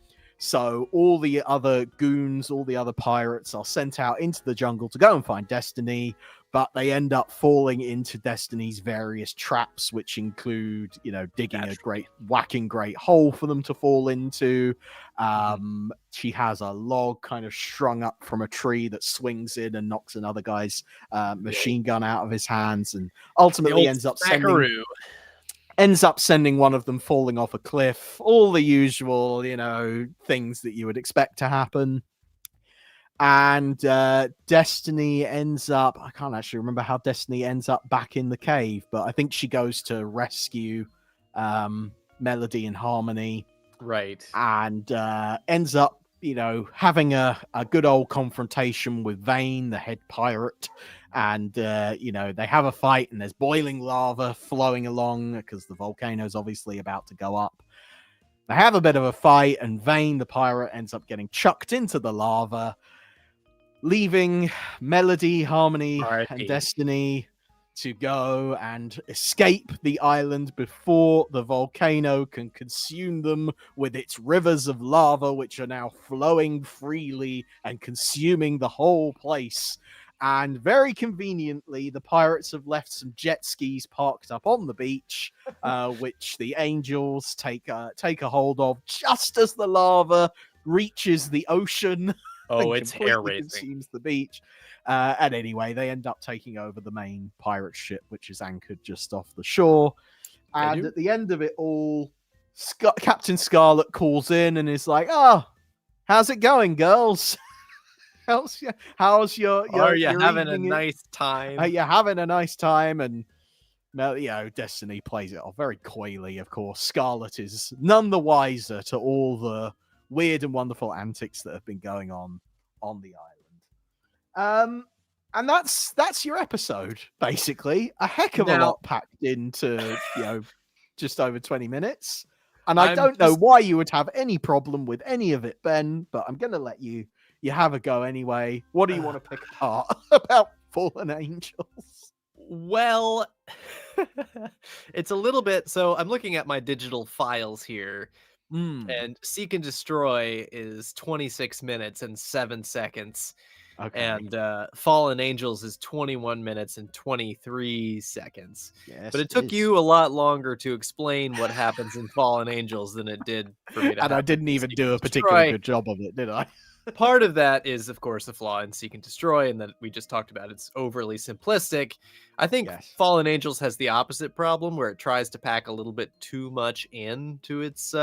So all the other goons, all the other pirates are sent out into the jungle to go and find Destiny, but they end up falling into Destiny's various traps, which include, digging whacking great hole for them to fall into. She has a log kind of strung up from a tree that swings in and knocks another guy's machine gun out of his hands, and ultimately ends up sending one of them falling off a cliff. All the usual, things that you would expect to happen. And Destiny ends up, I can't actually remember how Destiny ends up back in the cave, but I think she goes to rescue Melody and Harmony. Right. And ends up, having a good old confrontation with Vane, the head pirate. And, they have a fight, and there's boiling lava flowing along because the volcano's obviously about to go up. They have a bit of a fight, and Vane, the pirate, ends up getting chucked into the lava, leaving Melody, Harmony, and Destiny to go and escape the island before the volcano can consume them with its rivers of lava, which are now flowing freely and consuming the whole place. And very conveniently, the pirates have left some jet skis parked up on the beach, which the angels take a hold of just as the lava reaches the ocean. Oh, it's hair-raising. Consumes the beach. And anyway, they end up taking over the main pirate ship, which is anchored just off the shore. And at the end of it all, Captain Scarlet calls in and is like, "Oh, how's it going, girls? How's your Are you having evening? A nice time? Are you having a nice time?" And Destiny plays it off very coyly, of course. Scarlet is none the wiser to all the weird and wonderful antics that have been going on the island. And that's your episode, basically. A heck of a lot packed into, just over 20 minutes. And I don't know why you would have any problem with any of it, Ben, but I'm going to let you have a go anyway. What do you want to pick apart about Fallen Angels? Well, it's a little bit... So I'm looking at my digital files here, and Seek and Destroy is 26 minutes and 7 seconds. Okay. And Fallen Angels is 21 minutes and 23 seconds. Yes, but it took you a lot longer to explain what happens in Fallen Angels than it did for me to. And I didn't even do a particularly good job of it, did I? Part of that is, of course, the flaw in Seek and Destroy, and that we just talked about. It's overly simplistic. I think Fallen Angels has the opposite problem, where it tries to pack a little bit too much into its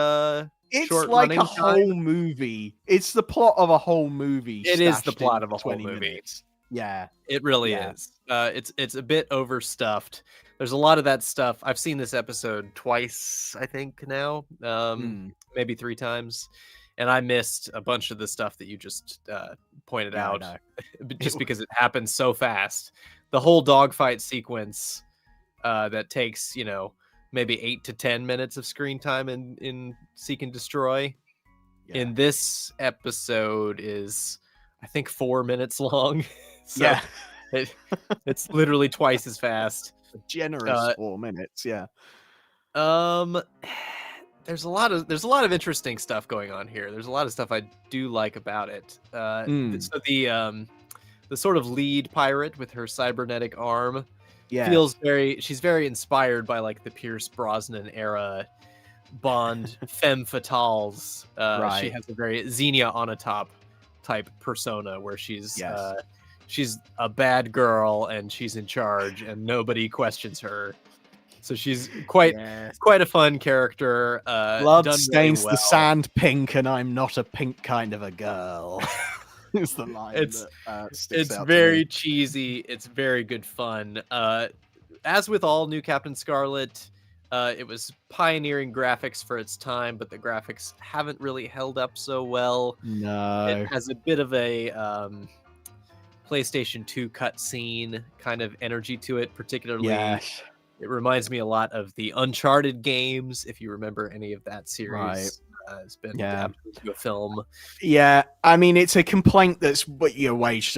it's like a whole movie. It's the plot of a whole movie. It is the plot of a whole movie. Minutes. Yeah. It really is. It's a bit overstuffed. There's a lot of that stuff. I've seen this episode twice, I think, now. Maybe 3 times. And I missed a bunch of the stuff that you just pointed out, just because it happens so fast. The whole dogfight sequence that takes, maybe 8 to 10 minutes of screen time in Seek and Destroy. Yeah. In this episode is, I think, 4 minutes long. So it's literally twice as fast. A generous 4 minutes, yeah. There's a lot of interesting stuff going on here. There's a lot of stuff I do like about it. So the sort of lead pirate with her cybernetic arm she's very inspired by like the Pierce Brosnan era Bond femme fatales. She has a very Xenia Onatopp type persona where she's a bad girl and she's in charge and nobody questions her. So she's quite a fun character. Blood stains the sand pink, and I'm not a pink kind of a girl. Is the line. It's very cheesy. It's very good fun. As with all new Captain Scarlet, it was pioneering graphics for its time, but the graphics haven't really held up so well. No, it has a bit of a PlayStation 2 cutscene kind of energy to it, particularly. Yes. It reminds me a lot of the Uncharted games, if you remember any of that series. has been adapted into a film. Yeah, I mean, it's a complaint that's waged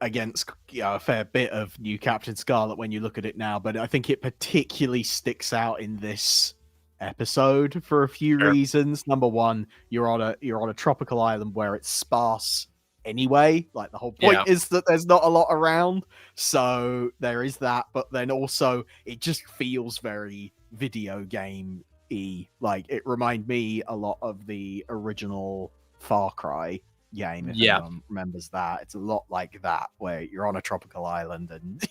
against a fair bit of New Captain Scarlet when you look at it now, but I think it particularly sticks out in this episode for a few reasons. Number one, you're on a tropical island where it's sparse anyway. Like, the whole point is that there's not a lot around, so there is that. But then also, it just feels very video game-y. Like, it reminded me a lot of the original Far Cry game, if anyone remembers that. It's a lot like that, where you're on a tropical island and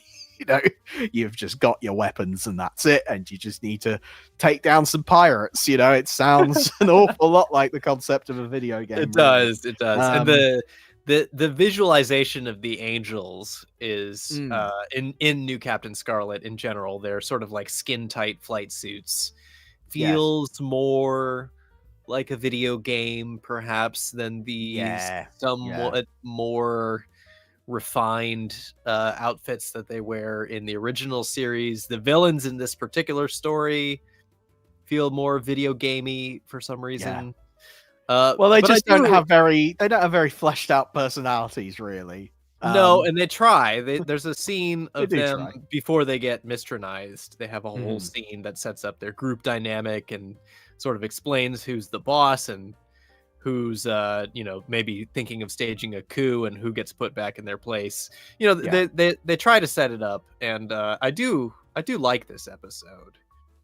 you've just got your weapons and that's it, and you just need to take down some pirates. It sounds an awful lot like the concept of a video game. It does. And the visualization of the angels is in New Captain Scarlet in general. They're sort of like skin tight flight suits. Feels more like a video game, perhaps, than these somewhat more refined outfits that they wear in the original series. The villains in this particular story feel more video gamey for some reason. Well, they just don't have very fleshed out personalities, really. No, and they try. There's a scene of them before they get Mysteronized. They have a whole scene that sets up their group dynamic and sort of explains who's the boss and who's maybe thinking of staging a coup and who gets put back in their place. They try to set it up, and I do like this episode.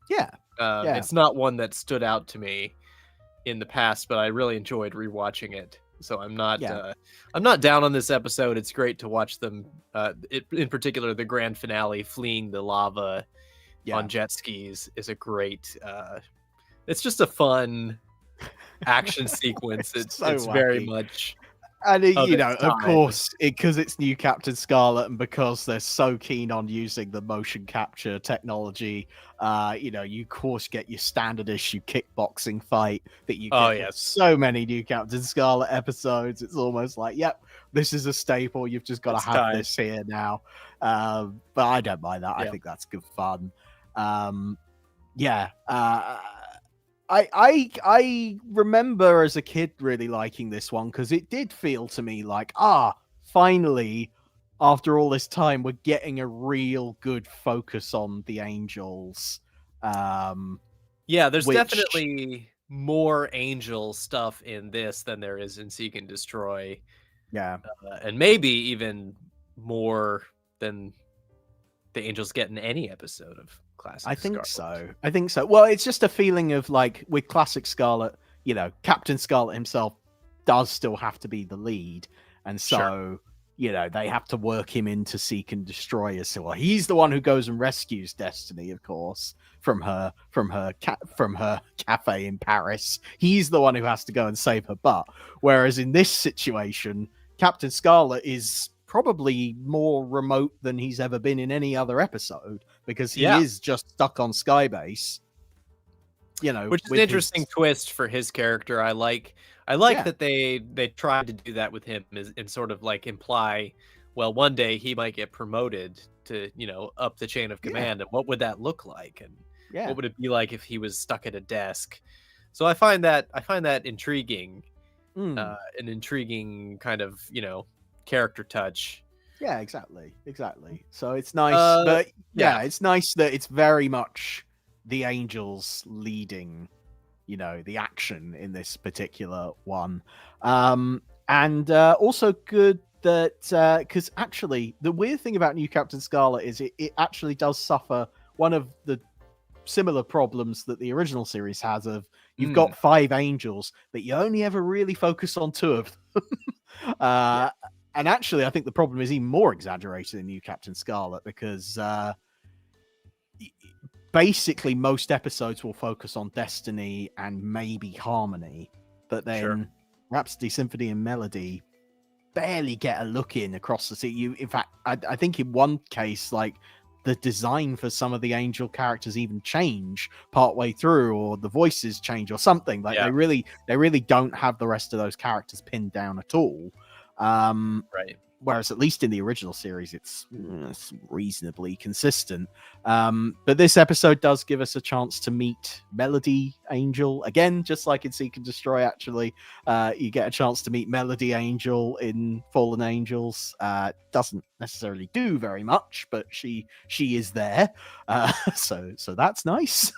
It's not one that stood out to me in the past, but I really enjoyed rewatching it. So I'm not down on this episode. It's great to watch them. In particular, the grand finale, fleeing the lava on jet skis, is a great. It's just a fun action sequence. It's very much. And of course, because it's New Captain Scarlet, and because they're so keen on using the motion capture technology, you of course get your standard issue kickboxing fight that you get in so many New Captain Scarlet episodes. It's almost like, this is a staple. You've just got to have this here now. But I don't mind that. I think that's good fun. I remember as a kid really liking this one because it did feel to me like, finally, after all this time, we're getting a real good focus on the angels. There's definitely more angel stuff in this than there is in Seek and Destroy. And maybe even more than the angels get in any episode of classic Scarlet. I think so. Well, it's just a feeling of like with classic Scarlet, Captain Scarlet himself does still have to be the lead, and so they have to work him into Seek and Destroy as well. He's the one who goes and rescues Destiny, of course, from her cafe in Paris. He's the one who has to go and save her butt. Whereas in this situation, Captain Scarlet is probably more remote than he's ever been in any other episode, because he is just stuck on Skybase. Which is an interesting twist for his character. I like that they tried to do that with him and sort of like imply, well, one day he might get promoted to, up the chain of command, and what would that look like, and what would it be like if he was stuck at a desk? So I find that intriguing, an intriguing kind of character touch. Exactly. So it's nice, but it's nice that it's very much the angels leading the action in this particular one, and also good that because actually the weird thing about New Captain Scarlet is it actually does suffer one of the similar problems that the original series has of you've got 5 angels, but you only ever really focus on 2 of them. And actually, I think the problem is even more exaggerated in New Captain Scarlet because basically most episodes will focus on Destiny and maybe Harmony, but then Rhapsody, Symphony, and Melody barely get a look in across the sea. In fact, I think in one case, like the design for some of the angel characters even change partway through, or the voices change or something. Like they really don't have the rest of those characters pinned down at all. whereas at least in the original series, it's reasonably consistent. But this episode does give us a chance to meet Melody Angel again, just like in Seek and Destroy. Actually, you get a chance to meet Melody Angel in Fallen Angels. Doesn't necessarily do very much, but she is there, so that's nice.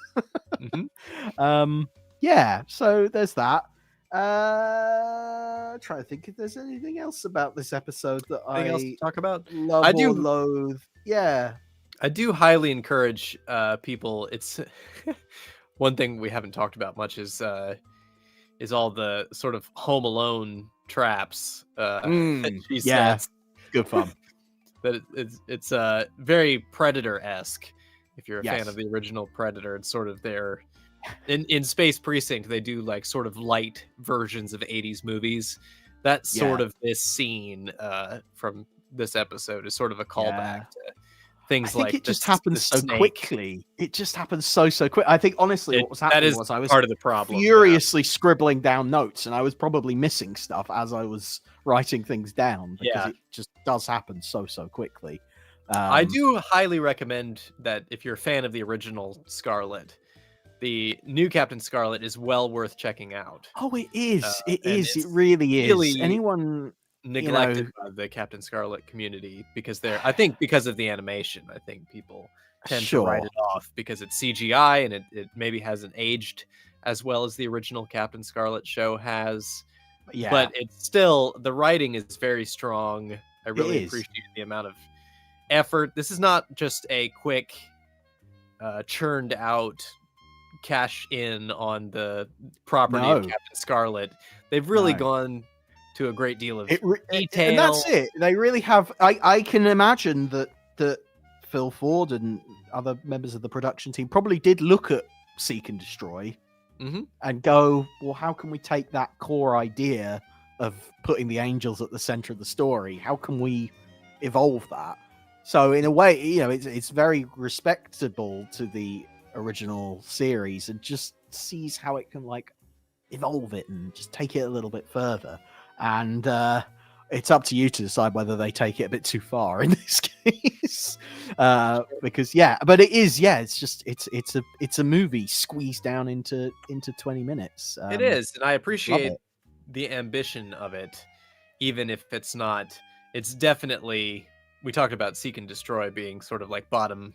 Yeah, so there's that. Try to think if there's anything else about this episode that Anything else to talk about? love or loathe. Yeah, I do highly encourage people. It's one thing we haven't talked about much is all the sort of Home Alone traps that she sets. Good fun. But it's very Predator-esque. If you're a fan of the original Predator, it's sort of their in Space Precinct, they do like sort of light versions of 80s movies. That's sort of this scene from this episode is sort of a callback to things like it just happens so quickly. It just happens so quick. I think honestly what was happening was I was part of the problem. Furiously scribbling down notes, and I was probably missing stuff as I was writing things down because it just does happen so quickly. I do highly recommend that if you're a fan of the original Scarlet, the new Captain Scarlet is well worth checking out. Oh, it is. It really is. Really anyone neglected by the Captain Scarlet community because because of the animation. I think people tend to write it off because it's CGI and it maybe hasn't aged as well as the original Captain Scarlet show has. Yeah. But it's still, the writing is very strong. I really appreciate the amount of effort. This is not just a quick churned out cash in on the property of Captain Scarlet. They've really gone to a great deal of detail. And that's it. They really have. I can imagine that Phil Ford and other members of the production team probably did look at Seek and Destroy and go, well, how can we take that core idea of putting the angels at the center of the story? How can we evolve that? So in a way, it's very respectable to the original series and just sees how it can like evolve it and just take it a little bit further. And it's up to you to decide whether they take it a bit too far in this case. Because but it is, it's a movie squeezed down into 20 minutes. It is, and I appreciate the ambition of it, even if it's not. It's definitely, we talked about Seek and Destroy being sort of like bottom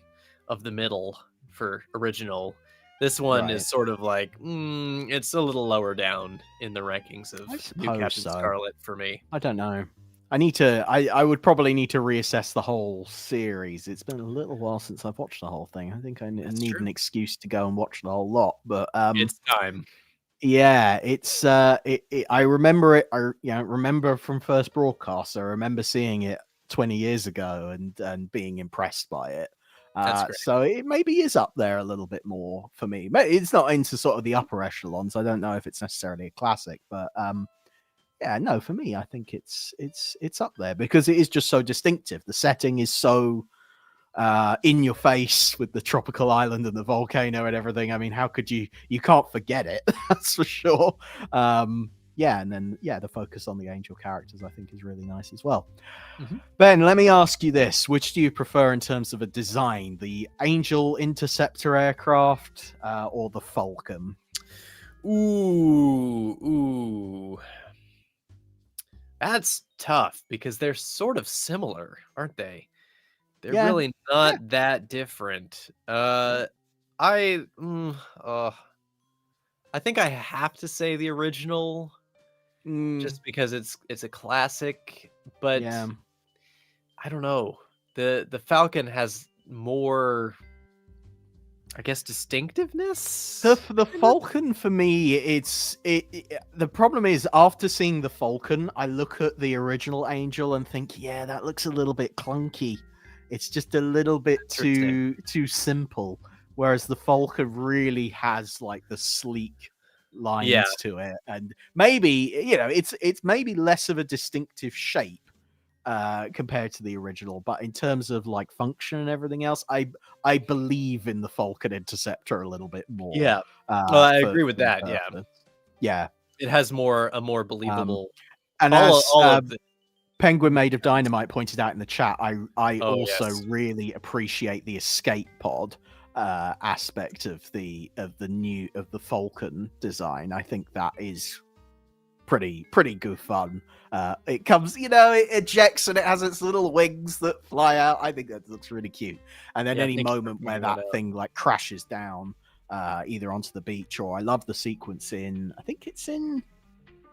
of the middle for original. This one is sort of like it's a little lower down in the rankings of New Captain Scarlet for me. I don't know. I would probably need to reassess the whole series. It's been a little while since I've watched the whole thing. I think I need an excuse to go and watch the whole lot. But it's time. Yeah, it's I remember it. I remember from first broadcast. I remember seeing it 20 years ago and being impressed by it. So it maybe is up there a little bit more for me. It's not into sort of the upper echelons. I don't know if it's necessarily a classic, but for me, I think it's up there because it is just so distinctive. The setting is so in your face with the tropical island and the volcano and everything. I mean, how could you can't forget it. That's for sure. And then the focus on the angel characters I think is really nice as well. Ben, let me ask you this: which do you prefer in terms of a design, the Angel Interceptor aircraft or the Falcon? Ooh, that's tough because they're sort of similar, aren't they? They're really not that different. I think I have to say the original. Just because it's a classic, but I don't know. The Falcon has more, I guess, distinctiveness. The Falcon for me, the problem is after seeing the Falcon, I look at the original Angel and think, that looks a little bit clunky. It's just a little bit too simple. Whereas the Falcon really has like the sleek lines to it, and maybe it's maybe less of a distinctive shape compared to the original, but in terms of like function and everything else, I believe in the Falcon Interceptor a little bit more. I agree with that. It has a more believable and Penguin Made of Dynamite pointed out in the chat, I also yes. really appreciate the escape pod aspect of the Falcon design. I think that is pretty good fun. It comes, it ejects and it has its little wings that fly out. I think that looks really cute. And then any moment where that thing like crashes down either onto the beach, or I love the sequence in, I think it's in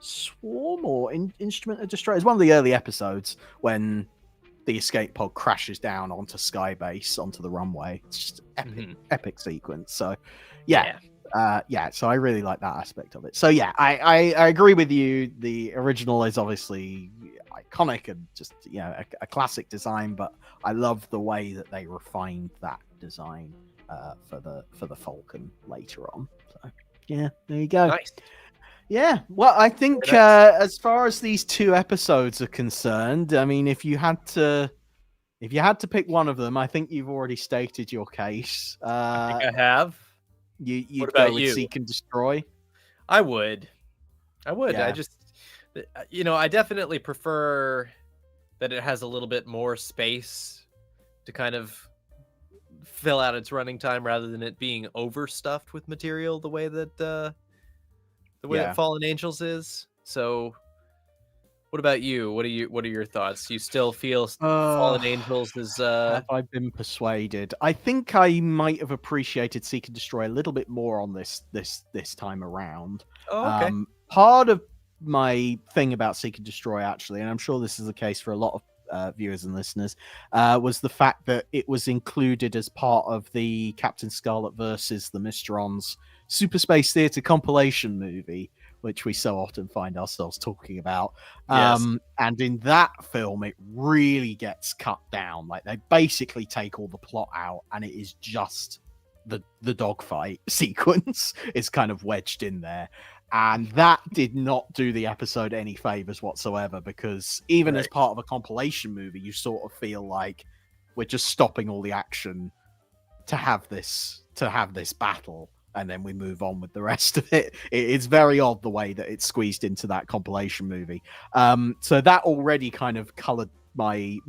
Swarm or Instrument of Destroy. It's one of the early episodes when the escape pod crashes down onto Skybase, onto the runway. It's just epic sequence. So yeah. So I really like that aspect of it. So yeah, I agree with you. The original is obviously iconic and just a classic design, but I love the way that they refined that design for the Falcon later on. So yeah, there you go. Nice. Yeah, well, I think as far as these 2 episodes are concerned, I mean, if you had to pick one of them, I think you've already stated your case. I think I have. You'd go with Seek and Destroy? I would. Yeah. I just, I definitely prefer that it has a little bit more space to kind of fill out its running time rather than it being overstuffed with material the way that Fallen Angels is. So what about you? What are your thoughts? You still feel Fallen Angels is have I been persuaded? I think I might have appreciated Seek and Destroy a little bit more on this time around. Oh, okay. Part of my thing about Seek and Destroy, actually, and I'm sure this is the case for a lot of viewers and listeners, was the fact that it was included as part of the Captain Scarlet versus the Mysterons Super Space Theater compilation movie, which we so often find ourselves talking about. Yes. And in that film, it really gets cut down. Like, they basically take all the plot out, and it is just the dogfight sequence is kind of wedged in there. And that did not do the episode any favors whatsoever, because even as part of a compilation movie, you sort of feel like we're just stopping all the action to have this battle, and then we move on with the rest of it. It's very odd the way that it's squeezed into that compilation movie. So that already kind of colored my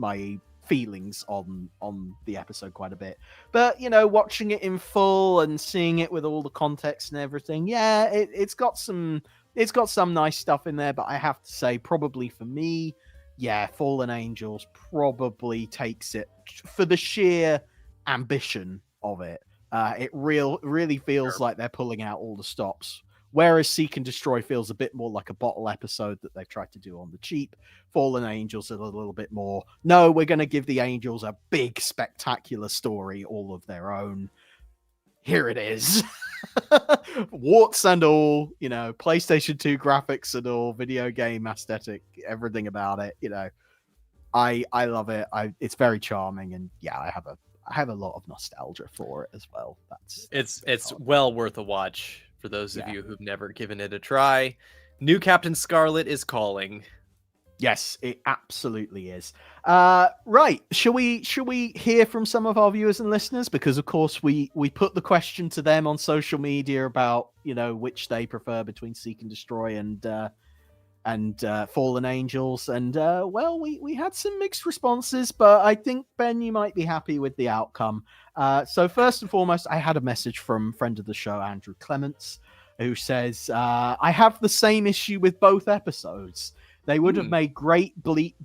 feelings on the episode quite a bit. But watching it in full and seeing it with all the context and everything, it's got some nice stuff in there. But I have to say, probably for me, Fallen Angels probably takes it for the sheer ambition of it. It really feels like they're pulling out all the stops. Whereas Seek and Destroy feels a bit more like a bottle episode that they've tried to do on the cheap. Fallen Angels are a little bit more, no, we're going to give the Angels a big, spectacular story all of their own. Here it is. Warts and all, PlayStation 2 graphics and all, video game aesthetic, everything about it. I love it. It's very charming, and I have a lot of nostalgia for it as well. It's well worth a watch for those of you who've never given it a try. New Captain Scarlet is calling. Yes, it absolutely is. Right. Shall we hear from some of our viewers and listeners? Because of course we put the question to them on social media about, which they prefer between Seek and Destroy and Fallen Angels, and we had some mixed responses, but I think, Ben, you might be happy with the outcome. So first and foremost, I had a message from friend of the show, Andrew Clements, who says, I have the same issue with both episodes. They would have made great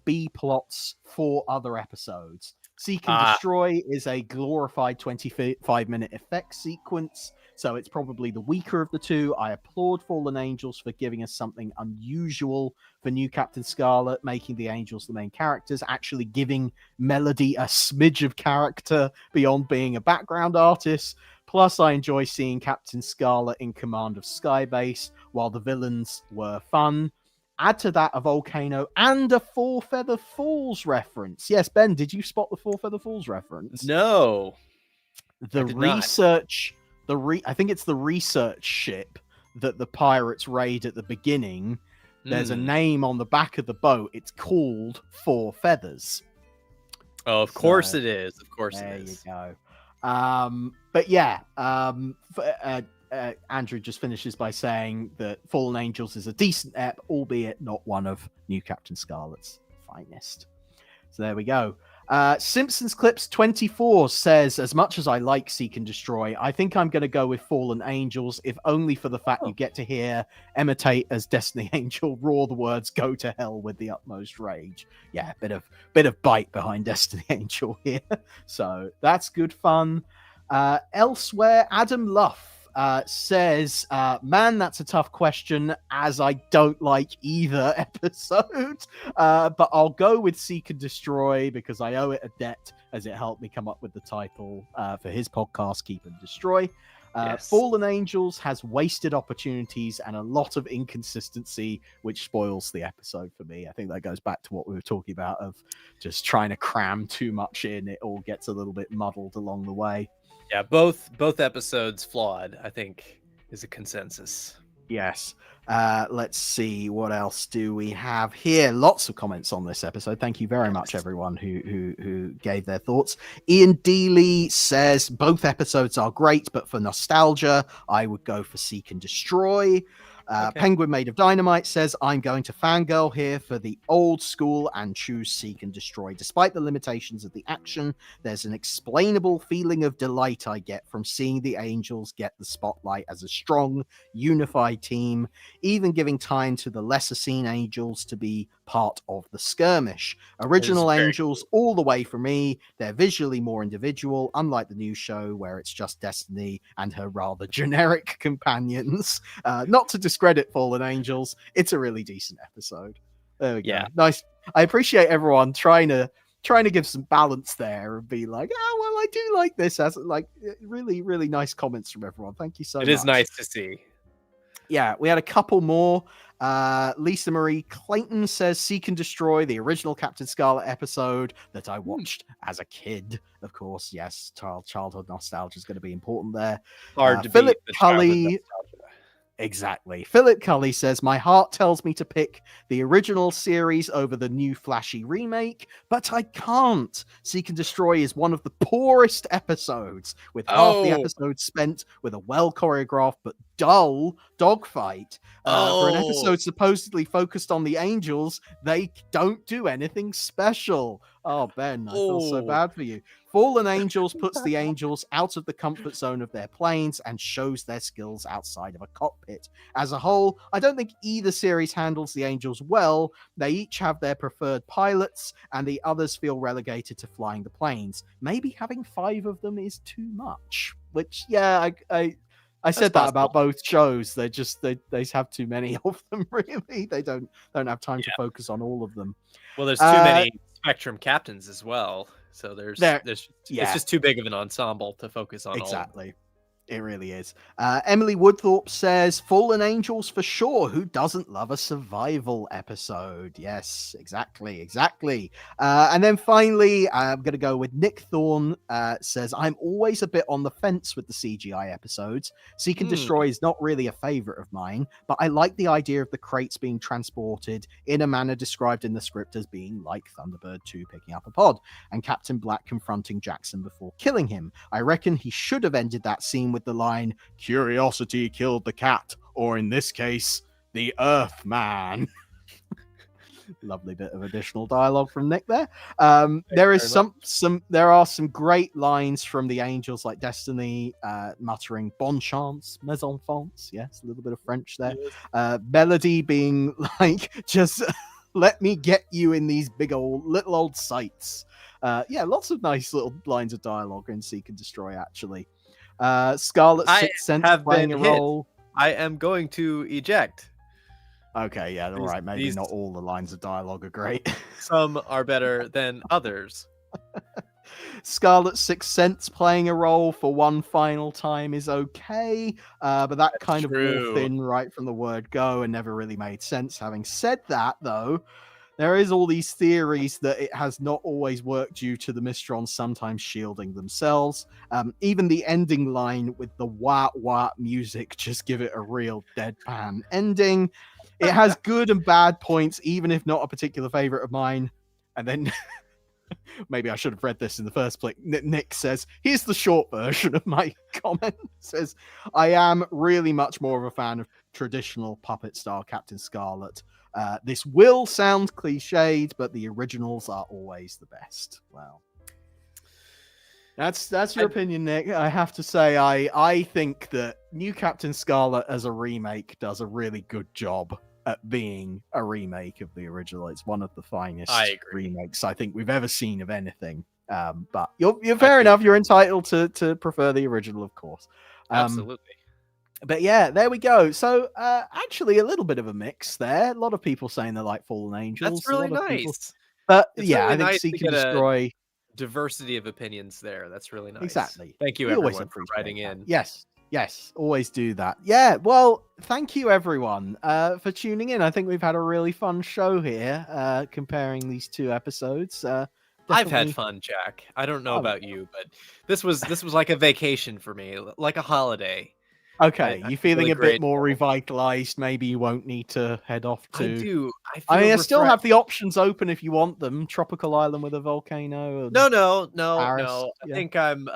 B plots for other episodes. Seek and Destroy is a glorified 25-minute effect sequence, so it's probably the weaker of the two. I applaud Fallen Angels for giving us something unusual for New Captain Scarlet, making the Angels the main characters, actually giving Melody a smidge of character beyond being a background artist. Plus, I enjoy seeing Captain Scarlet in command of Skybase, while the villains were fun. Add to that a volcano and a Four Feather Falls reference. Yes, Ben, did you spot the Four Feather Falls reference? No. The research, I think it's the research ship that the pirates raid at the beginning. There's a name on the back of the boat. It's called Four Feathers. Oh, of course it is. Of course it is. There you go. But Andrew just finishes by saying that Fallen Angels is a decent ep, albeit not one of New Captain Scarlet's finest. So there we go. Simpsons Clips 24 says, as much as I like Seek and Destroy, I think I'm going to go with Fallen Angels, if only for the fact you get to hear Emma Tate as Destiny Angel roar the words "Go to hell" with the utmost rage. Yeah, bit of bite behind Destiny Angel here. So that's good fun. Elsewhere, Adam Luff says, man, that's a tough question, as I don't like either episode, but I'll go with Seek and Destroy because I owe it a debt, as it helped me come up with the title for his podcast, Keep and Destroy. Yes. Fallen Angels has wasted opportunities and a lot of inconsistency, which spoils the episode for me. I think that goes back to what we were talking about of just trying to cram too much in. It all gets a little bit muddled along the way. Yeah, both episodes flawed, I think, is a consensus. Yes. Let's see, what else do we have here? Lots of comments on this episode. Thank you very much, everyone who gave their thoughts. Ian Dealey says both episodes are great, but for nostalgia, I would go for Seek and Destroy. Penguin Made of Dynamite says, I'm going to fangirl here for the old school and choose Seek and Destroy. Despite the limitations of the action, there's an explainable feeling of delight I get from seeing the Angels get the spotlight as a strong, unified team, even giving time to the lesser seen Angels to be part of the skirmish. Original Angels all the way for me. They're visually more individual, unlike the new show where it's just Destiny and her rather generic companions. Not to discredit Fallen Angels, it's a really decent episode. There we go. Nice. I appreciate everyone trying to give some balance there and be like, oh well, I do like this. As like really, really nice comments from everyone. Thank you so much. It is nice to see. Yeah, we had a couple more. Lisa Marie Clayton says Seek and Destroy, the original Captain Scarlet episode that I watched as a kid. Of course, yes, childhood nostalgia is going to be important there. Hard to Philip beat the Cully. Exactly. Philip Cully says, my heart tells me to pick the original series over the new flashy remake, but I can't. Seek and Destroy is one of the poorest episodes, with half the episode spent with a well-choreographed but dull dogfight. For an episode supposedly focused on the Angels, they don't do anything special. Oh, Ben, I feel so bad for you. Fallen Angels puts the Angels out of the comfort zone of their planes and shows their skills outside of a cockpit. As a whole, I don't think either series handles the Angels well. They each have their preferred pilots, and the others feel relegated to flying the planes. Maybe having 5 of them is too much. Which, yeah, I said that about both shows. They have too many of them, really. They don't have time to focus on all of them. Well, there's too many Spectrum captains as well. So it's just too big of an ensemble to focus on. Exactly. It really is. Emily Woodthorpe says, Fallen Angels for sure. Who doesn't love a survival episode? Yes, exactly. And then finally, I'm going to go with Nick Thorne, says, I'm always a bit on the fence with the CGI episodes. Seek and Destroy is not really a favorite of mine, but I like the idea of the crates being transported in a manner described in the script as being like Thunderbird 2 picking up a pod and Captain Black confronting Jackson before killing him. I reckon he should have ended that scene with the line, curiosity killed the cat, or in this case, the Earth Man. Lovely bit of additional dialogue from Nick there. There are some great lines from the Angels, like Destiny muttering bon chance, mes enfants. Yes, a little bit of French there. Melody being like, just let me get you in these little old sights. Lots of nice little lines of dialogue in Seek and Destroy, actually. Scarlet Sixth Sense playing a role. I am going to eject. Okay, yeah, all right. Maybe not all the lines of dialogue are great. Some are better than others. Scarlet Sixth Sense playing a role for one final time is okay, but that kind of wore thin right from the word go and never really made sense. Having said that, though, there is all these theories that it has not always worked due to the Mysterons sometimes shielding themselves. Even the ending line with the wah-wah music just give it a real deadpan ending. It has good and bad points, even if not a particular favorite of mine. And then maybe I should have read this in the first place. Nick says, here's the short version of my comment. Says, I am really much more of a fan of traditional puppet style Captain Scarlet. This will sound cliched, but the originals are always the best. Well, that's your opinion, Nick. I have to say, I think that New Captain Scarlet as a remake does a really good job at being a remake of the original. It's one of the finest remakes I think we've ever seen of anything. But you're fair enough. You're entitled to prefer the original, of course. Absolutely. But yeah, there we go. So actually, a little bit of a mix there. A lot of people saying they like Fallen Angels. That's really nice. But it's yeah, really I think nice Seek and Destroy. Diversity of opinions there. That's really nice. Exactly. Thank you, everyone, for writing in. Yes, always do that. Yeah, well, thank you, everyone, for tuning in. I think we've had a really fun show here, comparing these two episodes. I've had fun, Jack. I don't know about you, but this was like a vacation for me, like a holiday. Okay, you feeling a bit more revitalized? Maybe you won't need to head off to. I do. I still have the options open if you want them. Tropical island with a volcano. No. Paris. I think I'm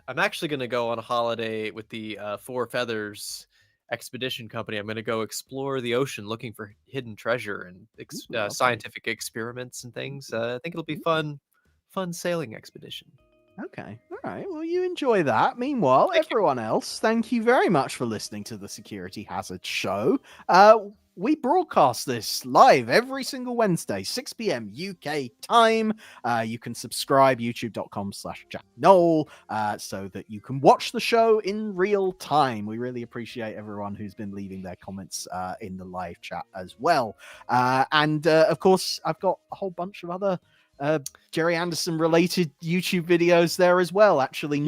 actually gonna go on a holiday with the Four Feathers expedition company. I'm gonna go explore the ocean looking for hidden treasure and scientific experiments and things. I think it'll be fun sailing expedition. Okay. All right. Well, you enjoy that. Meanwhile, everyone else, thank you very much for listening to the Security Hazard Show. We broadcast this live every single Wednesday, 6 p.m. UK time. You can subscribe, youtube.com/JackNoel, so that you can watch the show in real time. We really appreciate everyone who's been leaving their comments in the live chat as well. And of course, I've got a whole bunch of other Gerry Anderson related YouTube videos there as well. Actually,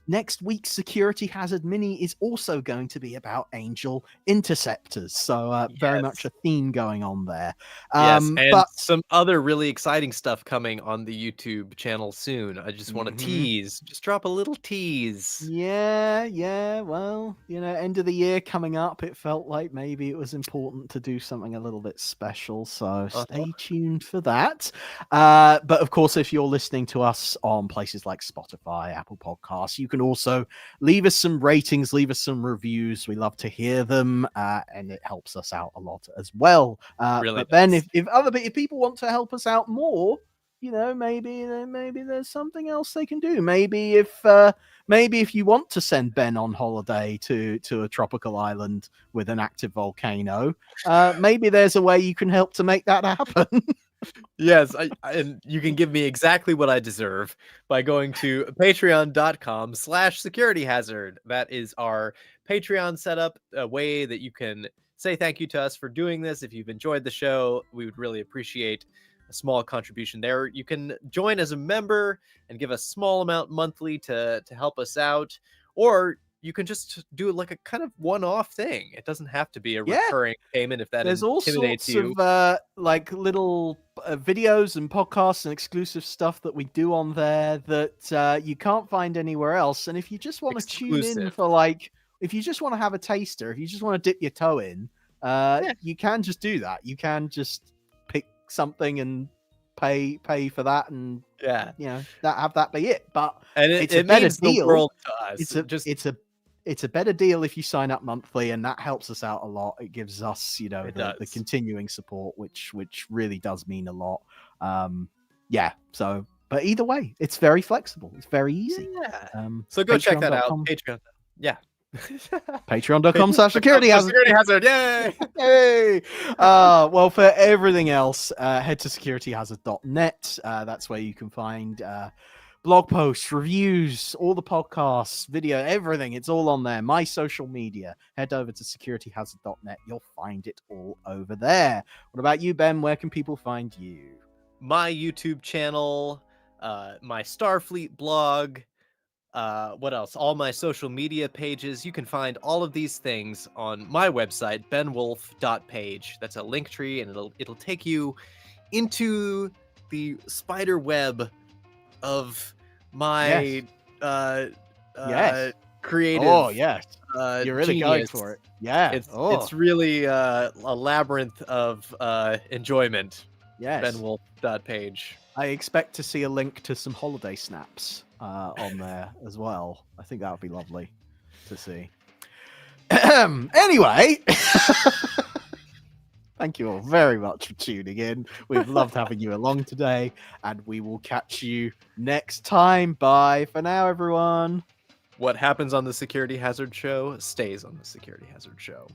next week's Security Hazard Mini is also going to be about Angel interceptors. So very much a theme going on there. But some other really exciting stuff coming on the YouTube channel soon. I just want to tease, just drop a little tease. Yeah. Well, end of the year coming up. It felt like maybe it was important to do something a little bit special. So stay tuned for that. But of course, if you're listening to us on places like Spotify, Apple Podcasts, you can also leave us some ratings, leave us some reviews. We love to hear them, and it helps us out a lot as well. But then if people want to help us out more, maybe there's something else they can do. Maybe if you want to send Ben on holiday to a tropical island with an active volcano, maybe there's a way you can help to make that happen. Yes, and you can give me exactly what I deserve by going to patreon.com/securityhazard. That is our Patreon setup, a way that you can say thank you to us for doing this. If you've enjoyed the show, we would really appreciate a small contribution there. You can join as a member and give a small amount monthly to help us out, or you can just do it like a kind of one-off thing. It doesn't have to be a recurring payment if that intimidates you. There's all sorts of like little videos and podcasts and exclusive stuff that we do on there that you can't find anywhere else. And if you just want to tune in for if you just want to have a taster, if you just want to dip your toe in, you can just do that. You can just pick something and pay for that, and have that be it. But it's a better deal. The world to us. It's a better deal if you sign up monthly, and that helps us out a lot. It gives us, the continuing support, which really does mean a lot. So, but either way, it's very flexible. It's very easy. Yeah. So go check that out. Patreon. Yeah. Patreon.com/securityhazard. Security Hazard. Yay! Hey. Well, for everything else, head to securityhazard.net. That's where you can find blog posts, reviews, all the podcasts, video, everything. It's all on there. My social media. Head over to securityhazard.net. You'll find it all over there. What about you, Ben? Where can people find you? My YouTube channel, my Starfleet blog, what else? All my social media pages. You can find all of these things on my website, benwolf.page. That's a link tree, and it'll take you into the spider web of my creative. Oh yes, you're really genius. going for it. Yeah, it's really a labyrinth of enjoyment. Yes, benwolf.page. I expect to see a link to some holiday snaps on there as well. I think that would be lovely to see. Anyway, Thank you all very much for tuning in. We've loved having you along today, and we will catch you next time. Bye for now, everyone. What happens on the Security Hazard Show stays on the Security Hazard Show.